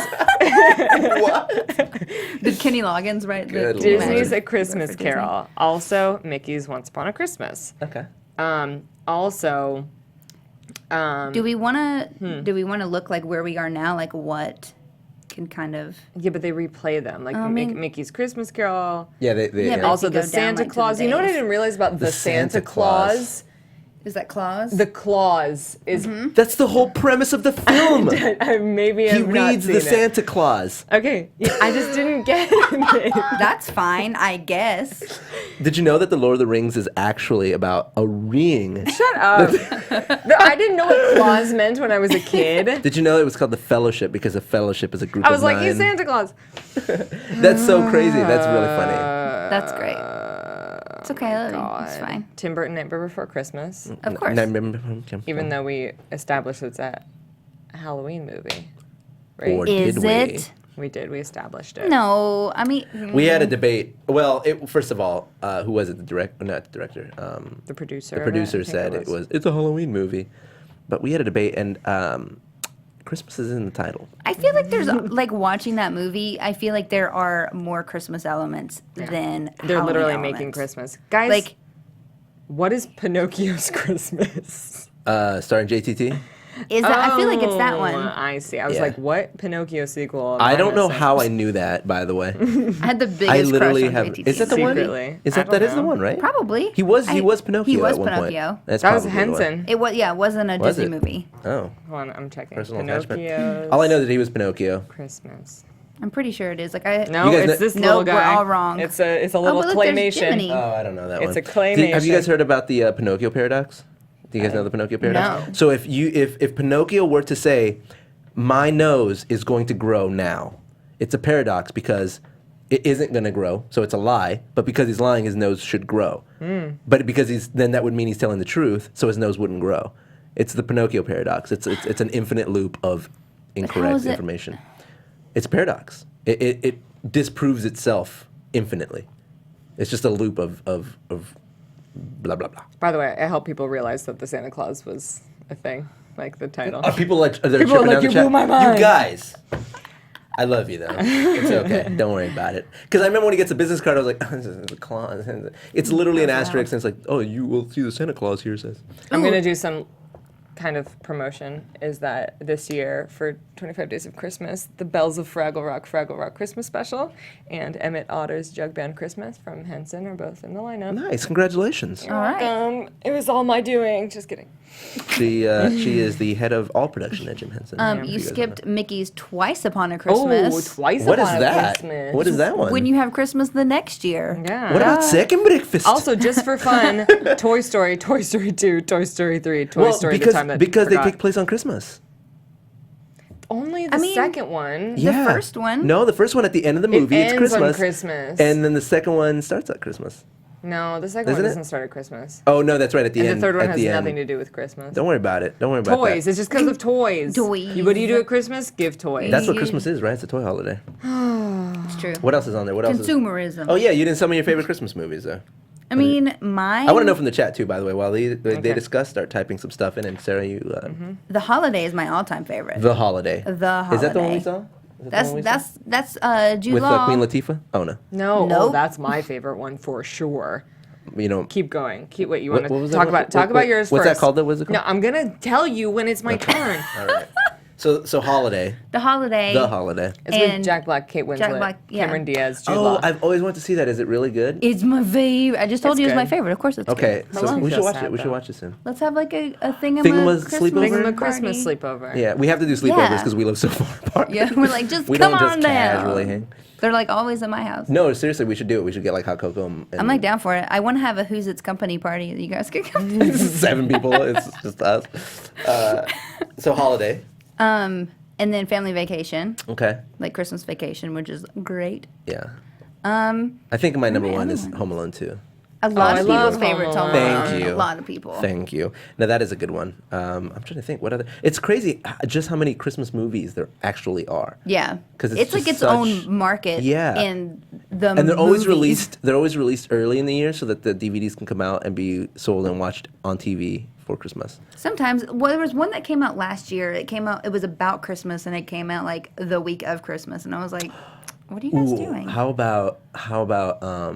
Did Kenny Loggins write the Good Disney's Lord. A Christmas Disney. Carol. Also, Mickey's Once Upon a Christmas. Okay. Also, Do we want to look like where we are now? Like what can kind of yeah, but they replay them like mean- Mickey's Christmas Carol. Yeah, they Yeah, but- Also, if you the go down, Santa like, to the Claus. You know what I days. didn't realize about the Santa Santa Claus? is that Claus? The Claus is That's the whole premise of the film. maybe He I've not reads seen the it. Santa Claus. Okay, yeah, I just didn't get it. That's fine, I guess. Did you know that The Lord of the Rings is actually about a ring? Shut up. No, I didn't know what Claus meant when I was a kid. Did you know it was called the Fellowship because a fellowship is a group I was of like, 9? he's Santa Claus. That's so crazy. That's really funny. That's great. It's okay, Lily. It's fine. Tim Burton, Nightmare Before Christmas. Of course. Even though we established it's a Halloween movie. Right? Or Is did we? it? We did. We established it. No, I mean We had a debate. Well, first of all, who was it? The director? Not the director. The producer. The of it, I producer think said it's a Halloween movie, but we had a debate, and Christmas is in the title. I feel like there's like watching that movie. I feel like there are more Christmas elements than They're Halloween literally elements. making Christmas. Guys, Like what is Pinocchio's Christmas? Starring JTT. Is that? I feel like it's that one. I see. I was Yeah. like, what Pinocchio sequel? am I don't know missing? how I knew that, by the way. I had the biggest I literally crush on have. JTT. Is that the one? Secretly. Is I that don't is the know. one, right? Probably. He was Pinocchio. He was at one Pinocchio. Point. That's That was probably the one. Henson. It was. Yeah, it wasn't a Was Disney it? movie. Oh, Hold on, I'm checking. personal attachment. Pinocchio's All I know is that he was Pinocchio. Christmas. I'm pretty sure it is. Like I. No, You guys it's know- this little Nope, we're guy. all wrong. It's a little but look, there's claymation. Jiminy. Oh, I don't know that It's one. a claymation. Have you guys heard about the Pinocchio paradox? Do you guys know the Pinocchio paradox? No. So if Pinocchio were to say, "My nose is going to grow now," it's a paradox because it isn't going to grow, so it's a lie. But because he's lying, his nose should grow. But because then that would mean he's telling the truth, so his nose wouldn't grow. It's the Pinocchio paradox. It's an infinite loop of incorrect is it- information. It's a paradox. It disproves itself infinitely. It's just a loop of blah blah blah. By the way, I help people realize that the Santa Claus was a thing, like the title. Are people like they're People are tripping like, down the "You chat? blew my mind." You guys, I love you though. It's okay. Don't worry about it. Because I remember when he gets a business card, I was like, "This is the Claus." It's literally an asterisk, and it's like, "Oh, you will see the Santa Claus here." Says. I'm gonna do some kind of promotion. Is that this year for 25 Days of Christmas, the Bells of Fraggle Rock Christmas Special, and Emmett Otter's Jug Band Christmas from Henson are both in the lineup. Nice, congratulations. You're All right. welcome. It was all my doing. Just kidding. She is the head of all production at Jim Henson. You skipped Mickey's Twice Upon a Christmas. Oh, twice What is upon a that? Christmas. What is that one? When you have Christmas the next year. Yeah. What about second breakfast? Also, just for fun, Toy Story, Toy Story 2, Toy Story 3, Toy Story because the time that because they forgot. take place on Christmas. Only the mean, second one. Yeah. first one? No, the first one at the end of the It movie. It's ends on Christmas. Christmas. And then the second one starts at Christmas. No, the second Isn't one it? doesn't start at Christmas. Oh no, that's right at the And end. the third one at has the end. nothing to do with Christmas. Don't worry about it. Don't worry about Toys. that. It's just because of toys. Toys. What do you do at Christmas? Give toys. That's what Christmas is, right? It's a toy holiday. It's true. What else is on there? What else? Consumerism. Oh yeah, you didn't tell me your favorite Christmas movies though. I mean, mine. I want to know from the chat too. By the way, while they Okay. discuss, start typing some stuff in, and Sarah, you The Holiday is my all-time favorite. The Holiday. The Is that the one we Holiday. saw? Is that the one we saw? That's Jude With Law. Queen Latifah? Oh no, No, Nope. oh, that's my favorite one for sure. you know. Keep going. Keep what you What- want what was to that talk one? about. Talk about yours What's first. that called? What is it called? No, I'm gonna tell you when it's my turn. All right. So Holiday. The Holiday. The Holiday. It's And with Jack Black, Kate Winslet, Jack Black, yeah. Cameron Diaz, Jude Oh, Law. I've always wanted to see that. Is it really good? It's my favorite. I just told It's you it's my good. favorite. Of course it's Okay, good. so Hello? we should Feel watch sad, it. We should though. watch it soon. Let's have like a Thingamas Christmas sleepover? Thing of a party. Christmas sleepover. Yeah, we have to do sleepovers Yeah. because we live so far apart. Yeah, we're like, just we come don't just on down. casually hang. They're like always at my house. No, seriously, we should do it. We should get like hot cocoa. And I'm like down for it. I want to have a Who's It's Company party that you guys could come to. 7 people. It's just us. So Holiday. And then Family Vacation, Okay. like Christmas Vacation, which is great. Yeah. I think my number one is Home Alone 2. A lot I of love people's favorites. Home Home Alone. Alone. Thank you. A lot of people. Thank you. Now that is a good one. I'm trying to think what other. It's crazy just how many Christmas movies there actually are. Yeah, 'Cause it's it's like just its such- own market. Yeah. in the And they're always movies. released. They're always released early in the year so that the DVDs can come out and be sold and watched on TV for Christmas. Sometimes, well, there was one that came out last year. It came out. It was about Christmas, and it came out like the week of Christmas, and I was like, "What are you guys doing?" How about oh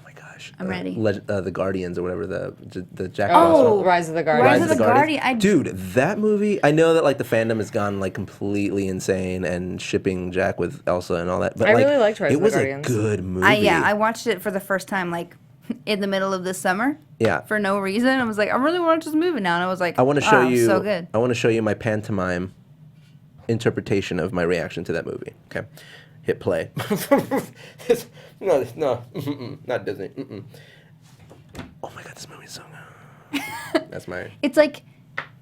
my gosh. I'm ready. The Guardians or whatever the Jack Oh, Frost one. Rise of the Guardians. Rise of the Guardian. Dude, that movie, I know that like the fandom has gone like completely insane and shipping Jack with Elsa and all that, but I like, really liked Rise it of the was Guardians. a good movie. I watched it for the first time like in the middle of this summer. Yeah. For no reason, I was like, I really want to watch this movie now, and I was like, I want to show wow, you so good. I want to show you my pantomime interpretation of my reaction to that movie. Okay. Hit play. No, not Disney. Oh my god, this movie's so good. That's my It's like,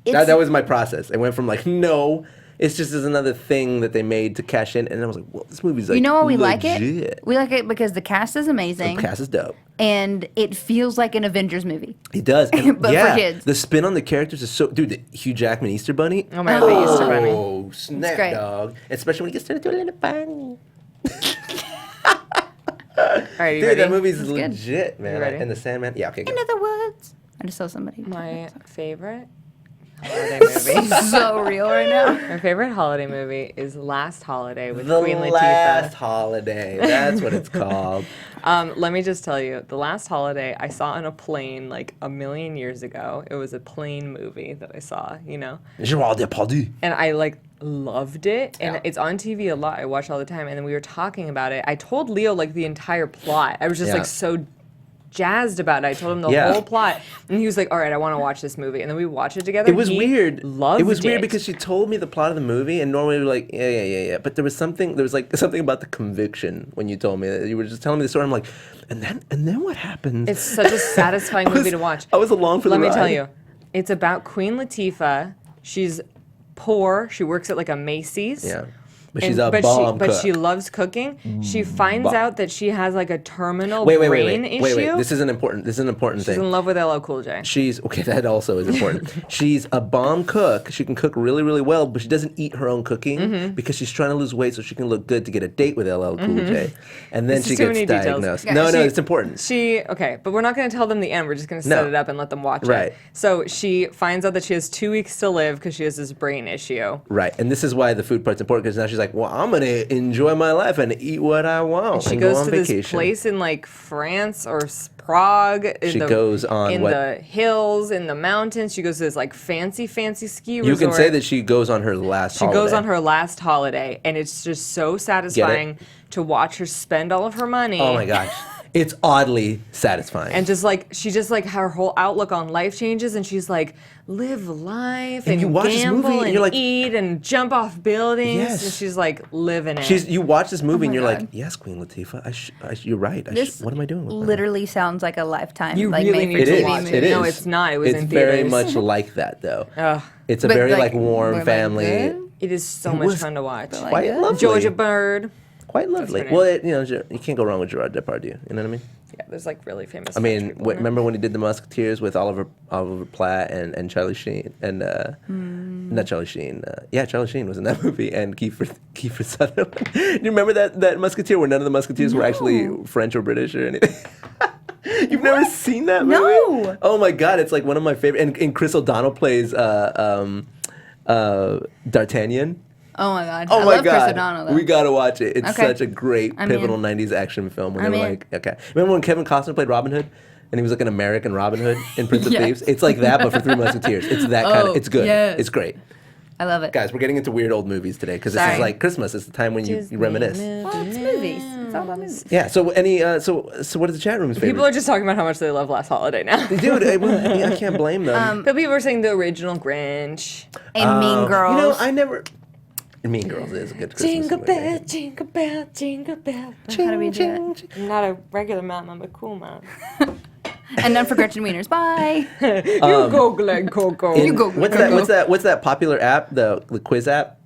it's, that was my process. It went from like, no, it's just as another thing that they made to cash in, and I was like, well, this movie's like, you know why we like legit. it? We like it because the cast is amazing, The cast is dope. and it feels like an Avengers movie. It does. And But for yeah, kids. the spin on the characters is so, dude, the Hugh Jackman Easter Bunny. Oh my God, the Easter Bunny. Oh, snap, great. dog. Especially when he gets turned into a little bunny. All right, you Dude, ready? that movie's good. legit, man. You ready? And the Sandman. Yeah, okay, go. Into the woods. I just saw somebody. My favorite holiday movie. So real right now. My favorite holiday movie is Last Holiday with The Queen Latifah. Last Holiday. That's what it's called. Let me just tell you, The Last Holiday I saw on a plane like a million years ago. It was a plane movie that I saw, you know. Gerard Depardieu. And I like loved it, and Yeah. it's on TV a lot. I watch all the time, and then we were talking about it. I told Leo like the entire plot. I was just Yeah. like so jazzed about it. I told him the Yeah. whole plot, and he was like, "All right, I want to watch this movie." And then we watched it together. It was He weird. Loved it was weird it. because she told me the plot of the movie, and normally we're like, yeah. But there was something about the conviction when you told me that. You were just telling me the story. I'm like, and then what happens? It's such a satisfying movie to watch. I was along for the Let ride. me tell you, it's about Queen Latifah. She's poor. She works at like a Macy's. Yeah. But she's a bomb But cook. she loves cooking. She finds Bomb. out that she has like a terminal Wait. brain issue. This is an important She's thing. in love with LL Cool J. She's okay. That also is important. She's a bomb cook. She can cook really, really well, but she doesn't eat her own cooking Mm-hmm. because she's trying to lose weight so she can look good to get a date with LL Cool J. And then This she is too gets many details. diagnosed. Yeah, No, she- it's important. But we're not going to tell them the end. We're just going to No. set it up and let them watch Right. it. So she finds out that she has 2 weeks to live because she has this brain issue. Right, and this is why the food part's important because now she's like, well, I'm gonna enjoy my life and eat what I want. She and goes go on to vacation. this place in like France or Prague. She goes on in what- the hills, in the mountains. She goes to this like fancy ski resort. You can say that she goes on her last She holiday. goes on her last holiday, and it's just so satisfying to watch her spend all of her money. Oh my gosh, it's oddly satisfying. And just like her whole outlook on life changes, and she's like, live life And and you watch this gamble movie, and and you're like- eat and jump off buildings. Yes. And she's like living it. You watch this movie and my you're God. like, yes, Queen Latifah, you're right. This What am I doing with my life? literally sounds like a Lifetime. You like, really made for need to It TV watch is. it. It is. No, it's not. It was It's in very theaters. much like that, though. Ugh. It's a But, very like, warm more family. good? It is so It much was fun to watch. Quite lovely. Georgia Bird. Quite lovely. her name. Well, you can't go wrong with Gerard Depardieu. You know what I mean? Yeah, there's like really famous. I French mean, people in it. remember when he did the Musketeers with Oliver Platt and Charlie Sheen and not Charlie Sheen? Charlie Sheen was in that movie and Kiefer Sutherland. You remember that Musketeer where none of the Musketeers were actually French or British or anything? You've never seen that movie? No. Oh my God, it's like one of my favorite. And Chris O'Donnell plays D'Artagnan. Oh my God. Oh I my love God, Chris O'Donnell, though. we gotta watch it. It's Okay. such a great I'm pivotal in. '90s action film. When I'm they were in. like, okay, remember when Kevin Costner played Robin Hood, and he was like an American Robin Hood in Prince of Yes. Thieves? It's like that, but for Three Musketeers. It's that kind of. Oh, It's good. yes. It's great, I love it. guys. We're getting into weird old movies today because this is Sorry. like Christmas. It's the time when you reminisce. Well, it's movies. It's all about movies. Yeah. So so what is the chat room's favorite? People are just talking about how much they love Last Holiday now. Dude, I can't blame them. But people are saying the original Grinch. And Mean Girls. You know, I never. Mean Girls is a good Christmas Jingle movie. bell, jingle bell, jingle bell. How do we do it? I'm not a regular mom, I'm a cool mom. And none for Gretchen Wieners. Bye. You go, Glenn Coco. In- go, what's go. that? What's that popular app? The quiz app,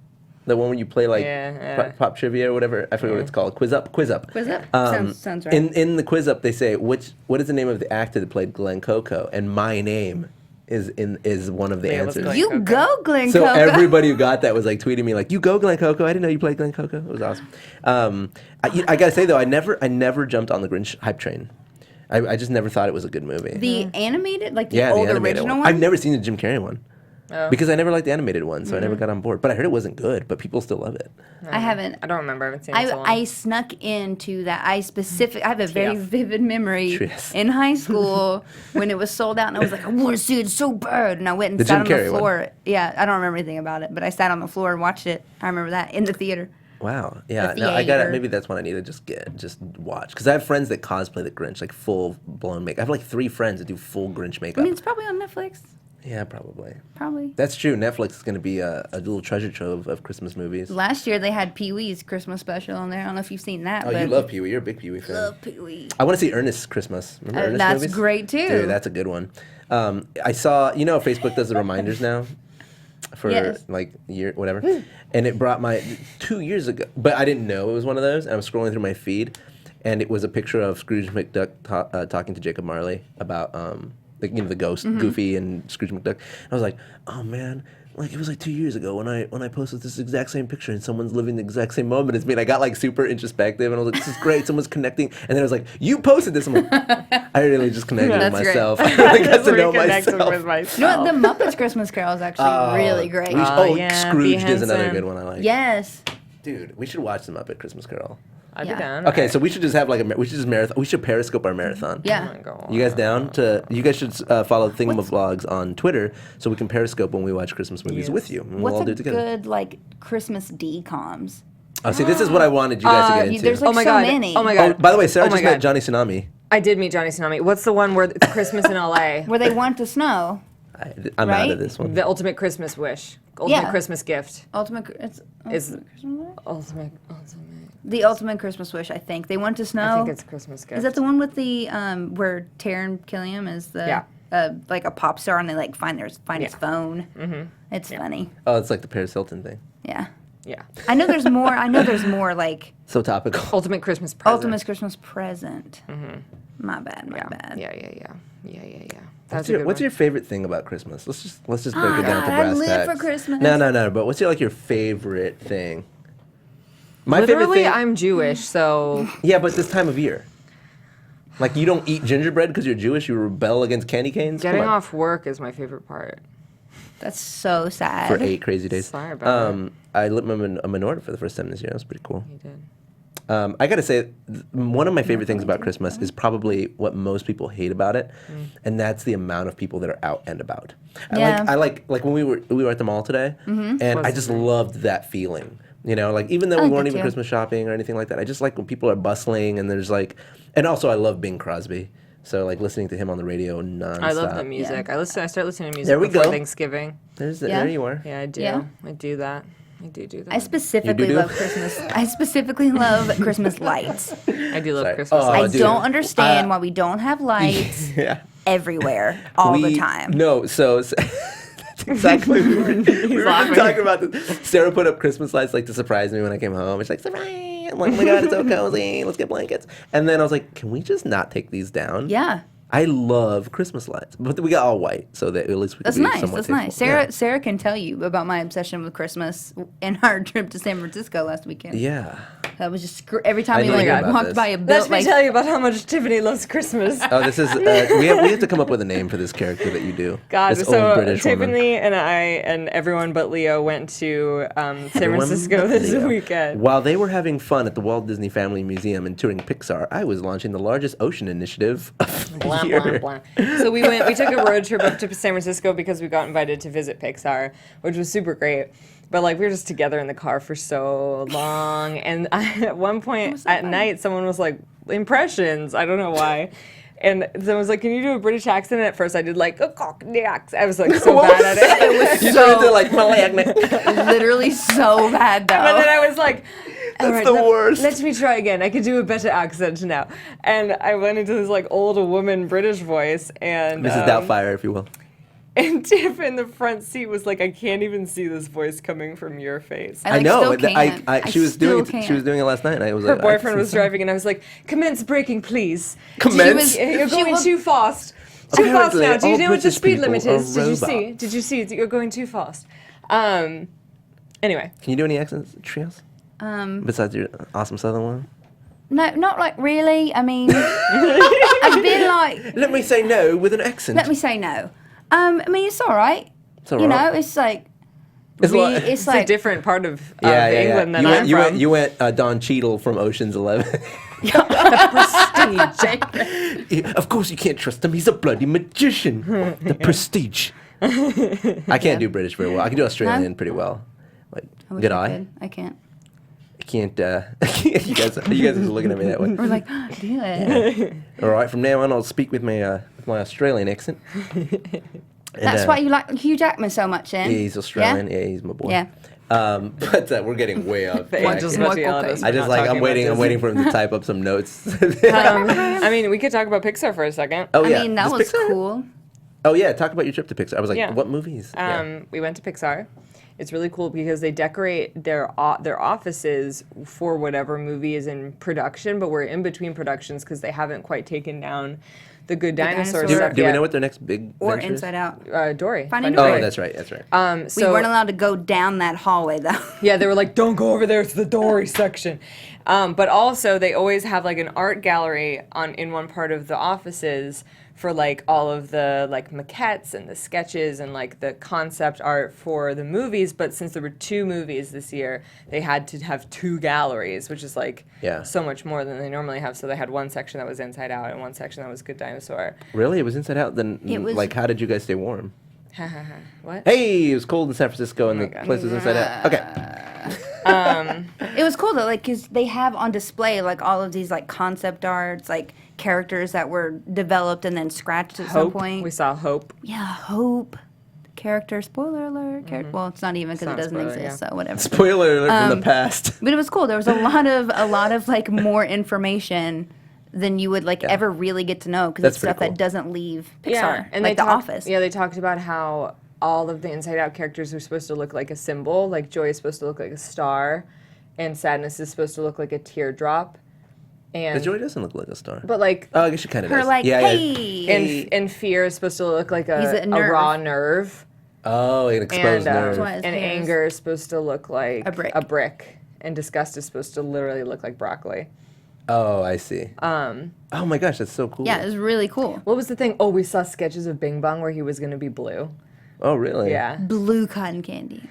the one where you play like Yeah. pop trivia or whatever. I forget what it's called. Quiz up. Quiz Up? Sounds right. In the quiz up, they say what is the name of the actor that played Glenn Coco, and my name is one of the Yeah, let's answers. go. You Coco. go, Glenn So Coco. everybody who got that was like tweeting me like, "You go, Glenn Coco! I didn't know you played Glenn Coco. It was awesome." I gotta say though, I never jumped on the Grinch hype train. I just never thought it was a good movie. The animated, like the Yeah, old the animated original one. one? I've never seen the Jim Carrey one. Oh. Because I never liked the animated one, so I never got on board. But I heard it wasn't good, but people still love it. I haven't. I don't remember. I haven't seen it in so long. I snuck into that. I have a very TF. vivid memory Yes. in high school when it was sold out, and I was like, I want to see it so bad. And I went and The sat Jim on Carrey the one. floor. Yeah, I don't remember anything about it, but I sat on the floor and watched it. I remember that in the theater. Wow. Yeah. The No, I got it. theater. Maybe that's what I need to just watch. Because I have friends that cosplay the Grinch, like full blown makeup. I have like 3 friends that do full Grinch makeup. I mean, it's probably on Netflix. Yeah, probably. Probably. That's true. Netflix is going to be a little treasure trove of Christmas movies. Last year they had Pee Wee's Christmas special on there. I don't know if you've seen that. Oh, but you love Pee Wee. You're a big Pee Wee fan. Love Pee Wee. I want to see Ernest's Christmas. Remember Ernest That's movies? great, too. Dude, that's a good one. I saw, Facebook does the reminders now for Yes. like year, whatever. And it brought 2 years ago, but I didn't know it was one of those. And I was scrolling through my feed and it was a picture of Scrooge McDuck talking to Jacob Marley about, the ghost, Goofy and Scrooge McDuck. And I was like, oh man, like it was like 2 years ago when I posted this exact same picture and someone's living the exact same moment as me. And I got like super introspective and I was like, this is great. Someone's connecting. And then I was like, you posted this. I'm like, I really just connected with That's great. myself. I really got to know Reconnected myself. with myself. You know what? The Muppets Christmas Carol is actually really great. yeah, Scrooged be is another handsome. good one I like. Yes. Dude, we should watch the Muppet Christmas Carol. I'd Yeah. be down. Okay, so we should just have like we should just marathon. We should Periscope our marathon. Yeah. Oh my God. You guys down to? You guys should follow Thingamavlogs on Twitter so we can Periscope when we watch Christmas movies Yes. with you. And we'll What's all a do it together. good like Christmas DComs? Oh, see, this is what I wanted you guys to get into. There's like Oh my so God. many. Oh my Oh, God. by the way, Sarah Oh my just met God. Johnny Tsunami. I did meet Johnny Tsunami. What's the one where it's Christmas in LA? Where they want to snow. I'm out Right? of this one. The ultimate Christmas wish. Ultimate Yeah. Christmas gift. It's Is ultimate, ultimate. the ultimate Christmas wish. I think they want to snow. I think it's Christmas gift. Is that the one with the where Taron Killiam is the like a pop star and they like find his phone? Mm-hmm. It's funny. Oh, it's like the Paris Hilton thing. Yeah. Yeah. I know there's more. I know there's more like So topical. Ultimate Christmas present. ultimate Christmas present. My bad. My bad. Yeah. What's your favorite thing about Christmas? Let's just break it down to God, I brass live tacks. for Christmas. No. But what's your favorite thing? My Literally, favorite thing. I'm Jewish, so Yeah, but this time of year. Like you don't eat gingerbread because you're Jewish. You rebel against candy canes. getting Come on. off work is my favorite part. That's so sad. For 8 crazy days. Sorry about it. I lit my a menorah for the first time this year. That was pretty cool. You did. I gotta say, one of my favorite things about Christmas is probably what most people hate about it, and that's the amount of people that are out and about. Yeah. I like when we were at the mall today, and I just loved that feeling. You know, like even though we like weren't that even too. Christmas shopping or anything like that, I just like when people are bustling and there's like, and also I love Bing Crosby, so like listening to him on the radio nonstop. I love the music. I start listening to music There we before go. Thanksgiving. There you are. Yeah, I do. Yeah. I do that. I do that. I specifically You do? love Christmas. I specifically love Christmas lights. I do love Sorry. Christmas. Oh, I dude. don't understand why we don't have lights Yeah. everywhere all the time. No, so that's exactly we were laughing. talking about this. Sarah put up Christmas lights like to surprise me when I came home. She's like, surprise! I'm like, oh my god, it's so cozy. Let's get blankets. And then I was like, can we just not take these down? Yeah. I love Christmas lights, but we got all white, so that at least we That's can be nice. somewhat That's nice. tasteful. Sarah can tell you about my obsession with Christmas in our trip to San Francisco last weekend. Yeah. That was just every time I we need to like hear about walked this. by a Let building. me Like, tell you about how much Tiffany loves Christmas. Oh, this is we have to come up with a name for this character that you do. God, this so old British Tiffany woman. and I and everyone but Leo went to San Everyone Francisco but this Leo. weekend. While they were having fun at the Walt Disney Family Museum and touring Pixar, I was launching the largest ocean initiative of the Blah, year. blah, blah. So we took a road trip up to San Francisco because we got invited to visit Pixar, which was super great. But like we were just together in the car for so long, and at one point at night, someone was like, "Impressions." I don't know why. And someone was like, "Can you do a British accent?" And at first, I did like a Cockney accent. I was like so bad at it. You turned into like Malignant. literally so bad though. But then I was like, all right, the worst. Let me try again. I can do a better accent now. And I went into this like old woman British voice, and Mrs. Doubtfire, if you will. and Tiff in the front seat was like, I can't even see this voice coming from your face. I, like, know. Still that can't. She was still doing it. She was doing it last night. And I was Her like, I can boyfriend see was driving, and I was like, commence braking, please. Commence? You're going was- too fast. Too fast Apparently, now. Do you all know what the British speed limit people are is? Did you see? robots. Did you see? You're going too fast. Anyway. Can you do any accents, Trios? Besides your awesome Southern one? No, not like really. I mean, I've been like, Let me say no with an accent. let me say no. I mean, it's all right. It's all You right. know, it's like, It's we- like- it's It's a like different part of England than I'm you from. Went, you went Don Cheadle from Ocean's 11. Of course you can't trust him. He's a bloody magician. The prestige. I can't do British very well. I can do Australian pretty well. Like, I wish good I eye. could. I can't. I can't. You guys are just looking at me that way. We're like, do it. All right, from now on, I'll speak with my Australian accent. That's why you like Hugh Jackman so much, then. Yeah, he's Australian. Yeah, he's my boy. Yeah. But we're getting way off. The track angels here. must yell at us I for just not like talking I'm waiting. about I'm waiting for him to type up some notes. I mean, we could talk about Pixar for a second. Oh I yeah, mean, that Does was Pixar- cool. Oh yeah, talk about your trip to Pixar. I was like, Yeah. what movies? Yeah. We went to Pixar, It's really cool because they decorate their offices for whatever movie is in production, but we're in between productions because they haven't quite taken down the Good Dinosaur Dinosaur. stuff Do we yet. know what their next big Or venture is? Inside Out. Dory. Finding Oh, Dory. that's right. That's right. We So, weren't allowed to go down that hallway, though. yeah, they were like, don't go over there, it's the Dory section. But also, they always have like an art gallery in one part of the offices for like all of the like maquettes and the sketches and like the concept art for the movies. But since there were 2 movies this year, they had to have 2 galleries, which is like so much more than they normally have. So they had one section that was Inside Out and one section that was Good Dinosaur. Really? It was Inside Out? Then, It was- like, how did you guys stay warm? What? Hey, it was cold in San Francisco and the God. place was Inside Out. Okay. It was cool, though, like, because they have on display, like, all of these, like, concept arts, like, characters that were developed and then scratched at some Hope. point. We saw Hope. Yeah, Hope. Character, spoiler alert. Well, it's not even because it not doesn't spoiler, exist, yeah. so whatever. Spoiler alert from the past. But it was cool. There was a lot of like more information than you would like ever really get to know because That's it's stuff pretty that cool. doesn't leave Pixar, Yeah, and like they The talked, Office. Yeah, they talked about how all of the Inside Out characters are supposed to look like a symbol. Like joy is supposed to look like a star, and sadness is supposed to look like a teardrop. And The Joy doesn't look like a star. but like Oh, I guess she kind of Her does. like, yeah, hey, and fear is supposed to look like He's a a nerve. raw nerve. Oh, an exposed And, nerve. why his and hair is- anger is supposed to look like A brick. And disgust is supposed to literally look like broccoli. Oh, I see. Oh my gosh, that's so cool. yeah, it was really cool. What was the thing? Oh, we saw sketches of Bing Bong where he was going to be blue. Oh, really? Yeah. Blue cotton candy.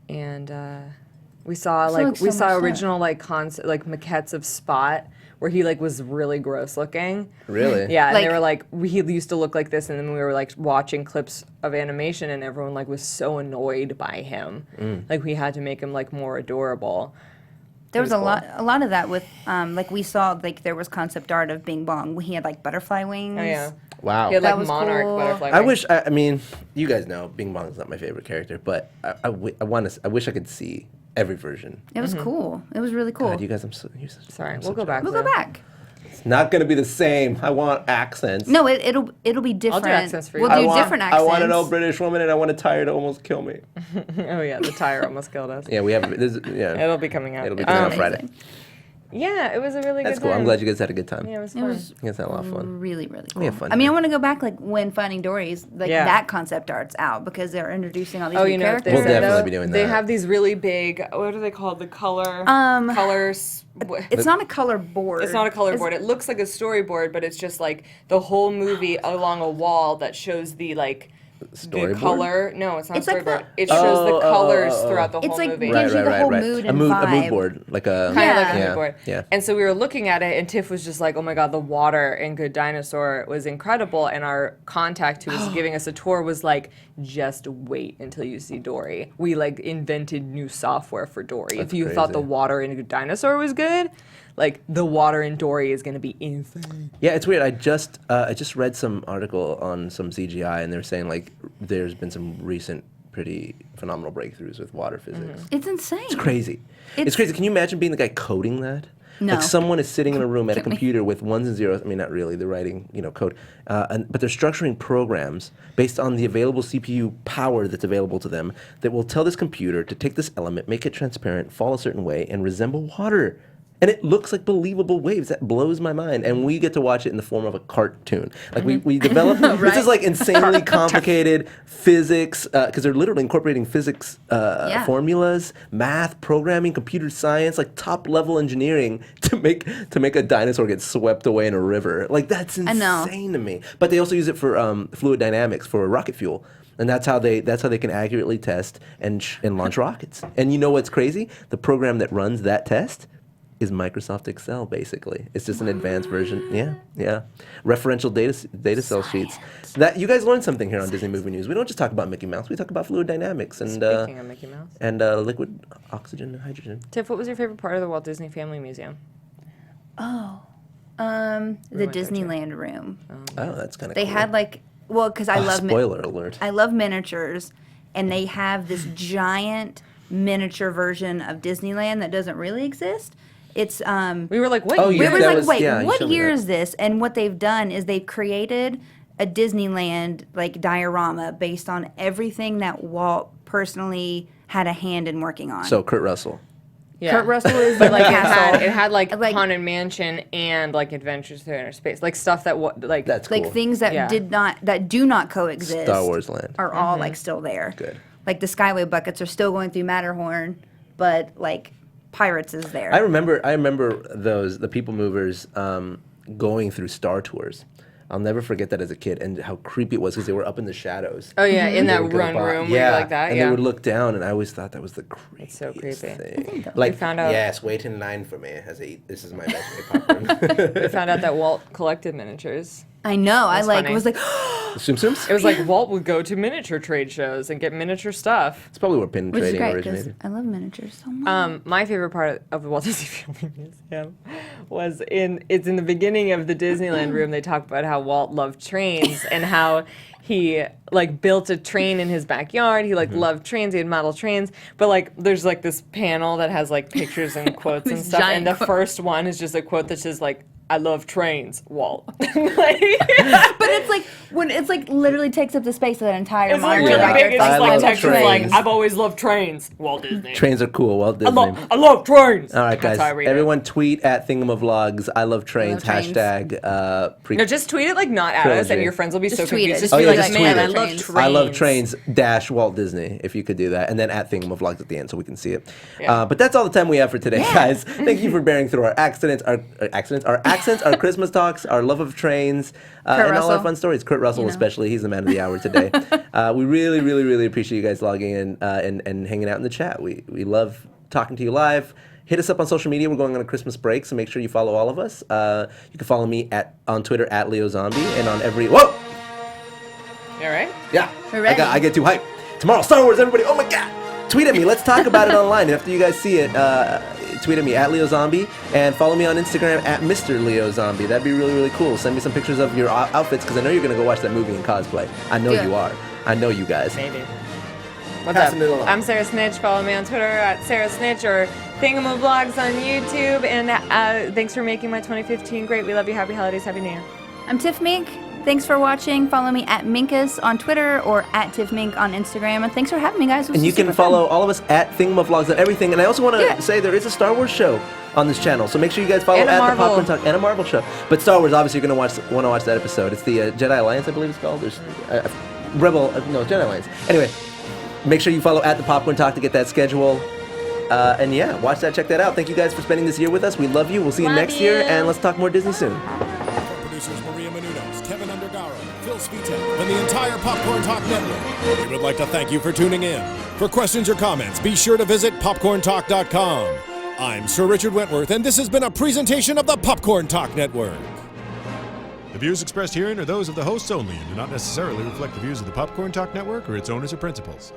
And we saw So, like, so much stuff. original like maquettes of Spot where he like was really gross looking. Really? Yeah, and they Like- were like he used to look like this, and then we were like watching clips of animation, and everyone like was so annoyed by him. Like we had to make him like more adorable. There was was a lot of that with like we saw like there was concept art of Bing Bong. He had like butterfly wings. Oh yeah, Wow. he had That like was monarch cool. butterfly. I wings. wish. I mean, you guys know Bing Bong is not my favorite character, but I wish I could see every version. It was cool. It was really cool. God, you guys, you're such, Sorry, I'm we'll such go a- back. We'll go back. It's not gonna be the same. I want accents. No, it'll be different. accents for you. We'll I do want, different accents. I want an old British woman, and I want a tire to almost kill me. Oh yeah, the tire almost killed us. Yeah, we have. Yeah, It'll be coming out. it'll be coming out Um, Friday. Yeah, it was a really That's good cool. time. I'm glad you guys had a good time. Yeah, it was It fun. was You guys had a lot of fun. really, really cool. We had fun I mean, I here. want to go back like when Finding Dory's like Yeah. that concept art's out because they're introducing all these Oh, new you know what they characters. We'll said, definitely though? be doing They that. have these really big. What are they called? The color. Colors. It's not a color board. It's not a color board. It looks like a storyboard, but it's just like the whole movie along a wall that shows the like the Storyboard? color. No, it's not It's a like storyboard. the- It shows the Oh, colors oh, oh. throughout the It's whole like movie. gives you the whole mood and a mood vibe. board, like a Kind of like Yeah. a Yeah, mood board. yeah. And so we were looking at it, and Tiff was just like, "Oh my god, the water in Good Dinosaur was incredible." And our contact who was giving us a tour was like, "Just wait until you see Dory. We like invented new software for Dory. That's if you thought the crazy. water in Good Dinosaur was good, like the water in Dory is gonna be insane." Yeah, it's weird. I just read some article on some CGI, and they're saying like there's been some recent pretty phenomenal breakthroughs with water physics. It's insane. It's crazy. It's It's- crazy. Can you imagine being the guy coding that? No. Like someone is sitting in a room at a computer with ones and zeros. I mean, not really. They're writing, code, but they're structuring programs based on the available CPU power that's available to them that will tell this computer to take this element, make it transparent, fall a certain way, and resemble water. And it looks like believable waves. That blows my mind. And we get to watch it in the form of a cartoon. Like we develop this is like insanely complicated physics because they're literally incorporating physics formulas, math, programming, computer science, like top level engineering to make a dinosaur get swept away in a river. Like that's know. insane to me. But they also use it for fluid dynamics for rocket fuel. And that's how they can accurately test and launch rockets. And you know what's crazy? The program that runs that test is Microsoft Excel, basically. It's just an advanced version. Yeah. Referential data cell sheets. That you guys learned something here on Disney Movie News. We don't just talk about Mickey Mouse. We talk about fluid dynamics and Speaking of Mickey Mouse, liquid oxygen and hydrogen. Tiff, what was your favorite part of the Walt Disney Family Museum? The Disneyland room. Oh, that's kind of They cool. had like because I love spoiler alert. I love miniatures, and they have this giant miniature version of Disneyland that doesn't really exist. It's We were like, what Oh, year? we yeah, were that like, was- wait, yeah, you what showed me year that. is this? And what they've done is they've created a Disneyland like diorama based on everything that Walt personally had a hand in working on. So Kurt Russell. Yeah. Kurt Russell is But the like castle. it had like Like- Haunted Mansion and like Adventures Through Inner Space, like stuff that like That's cool. Like things that Yeah. do not coexist. Star Wars land. Are all like still there. Good. Like the Skyway buckets are still going through Matterhorn, but like Pirates is there. I remember the People Movers going through Star Tours. I'll never forget that as a kid and how creepy it was because they were up in the shadows. oh yeah, in They that would go run by- room where you're like that. and Yeah. they would look down, and I always thought that was the creepiest so creepy. thing. We found out- yes, wait in line for me as I eat. This is my imaginary popcorn. We found out that Walt collected miniatures. I know. I like funny. was like, Tsum Tsums? It was like Walt would go to miniature trade shows and get miniature stuff. It's probably where pin which is trading great because originated. I love miniatures so much. My favorite part of the Walt Disney Family Museum was in the beginning of the Disneyland room. They talk about how Walt loved trains and how he like built a train in his backyard. He like loved trains. He had model trains. But like there's like this panel that has like pictures and quotes and These stuff. giant And the quotes. first one is just a quote that says like, "I love trains, Walt." Like, But it's like when it's like literally takes up the space of that entire it's like monitor. really back big. there. It's I just like love text is like, trains. "I've always loved trains, Walt Disney." Trains are cool. Walt I Disney. love trains. All right, That's guys. how I read it. Everyone tweet at Thingamavlogs. I love trains. I love trains. Hashtag. No, just tweet it like not at us, and Trilogy. your friends will be Just so tweet confused. it. Just Oh, be yeah, like, just man, tweet I it. love trains. I love trains dash Walt Disney, if you could do that. And then at Thingamavlogs at the end so we can see it. Yeah. But that's all the time we have for today, guys. Thank you for bearing through our accents, our accents, our Christmas talks, our love of trains, and all our Russell. fun stories. Kurt Russell especially. He's the man of the hour today. We really, really, really appreciate you guys logging in and hanging out in the chat. We love talking to you live. Hit us up on social media. We're going on a Christmas break, so make sure you follow all of us. You can follow me on Twitter at Leo Zombie and on every... Whoa! All right. Yeah, We're ready. I get too hyped. Tomorrow, Star Wars, everybody. Oh my God! Tweet at me. Let's talk about it online. And after you guys see it, tweet at me at Leo Zombie and follow me on Instagram at Mr. Leo Zombie. That'd be really, really cool. Send me some pictures of your outfits because I know you're gonna go watch that movie in cosplay. I know Yeah. you are. I know you guys. Maybe. What's Passing up? it along. I'm Sarah Snitch. Follow me on Twitter at Sarah Snitch or Thingamavlogs on YouTube. And thanks for making my 2015 great. We love you. Happy holidays. Happy New Year. I'm Tiff Mink. Thanks for watching. Follow me at Minkus on Twitter or at Tiff Mink on Instagram. And thanks for having me, guys. This And was you can super fun. follow all of us at Thingamavlogs and everything. And I also want to Yeah. say there is a Star Wars show on this channel, so make sure you guys follow And a at the Marvel. Popcorn Talk and a Marvel show. But Star Wars, obviously, you're gonna want to watch that episode. It's the Jedi Alliance, I believe it's called. There's Jedi Alliance. Anyway, make sure you follow at the Popcorn Talk to get that schedule. And yeah, watch that, check that out. Thank you guys for spending this year with us. We love you. We'll see you Love next year, you. and let's talk more Disney soon. For producers Maria Menounos, Kevin Undergaro, Phil Svitek, and the entire Popcorn Talk Network, we would like to thank you for tuning in. For questions or comments, be sure to visit popcorntalk.com. I'm Sir Richard Wentworth, and this has been a presentation of the Popcorn Talk Network. The views expressed herein are those of the hosts only and do not necessarily reflect the views of the Popcorn Talk Network or its owners or principals.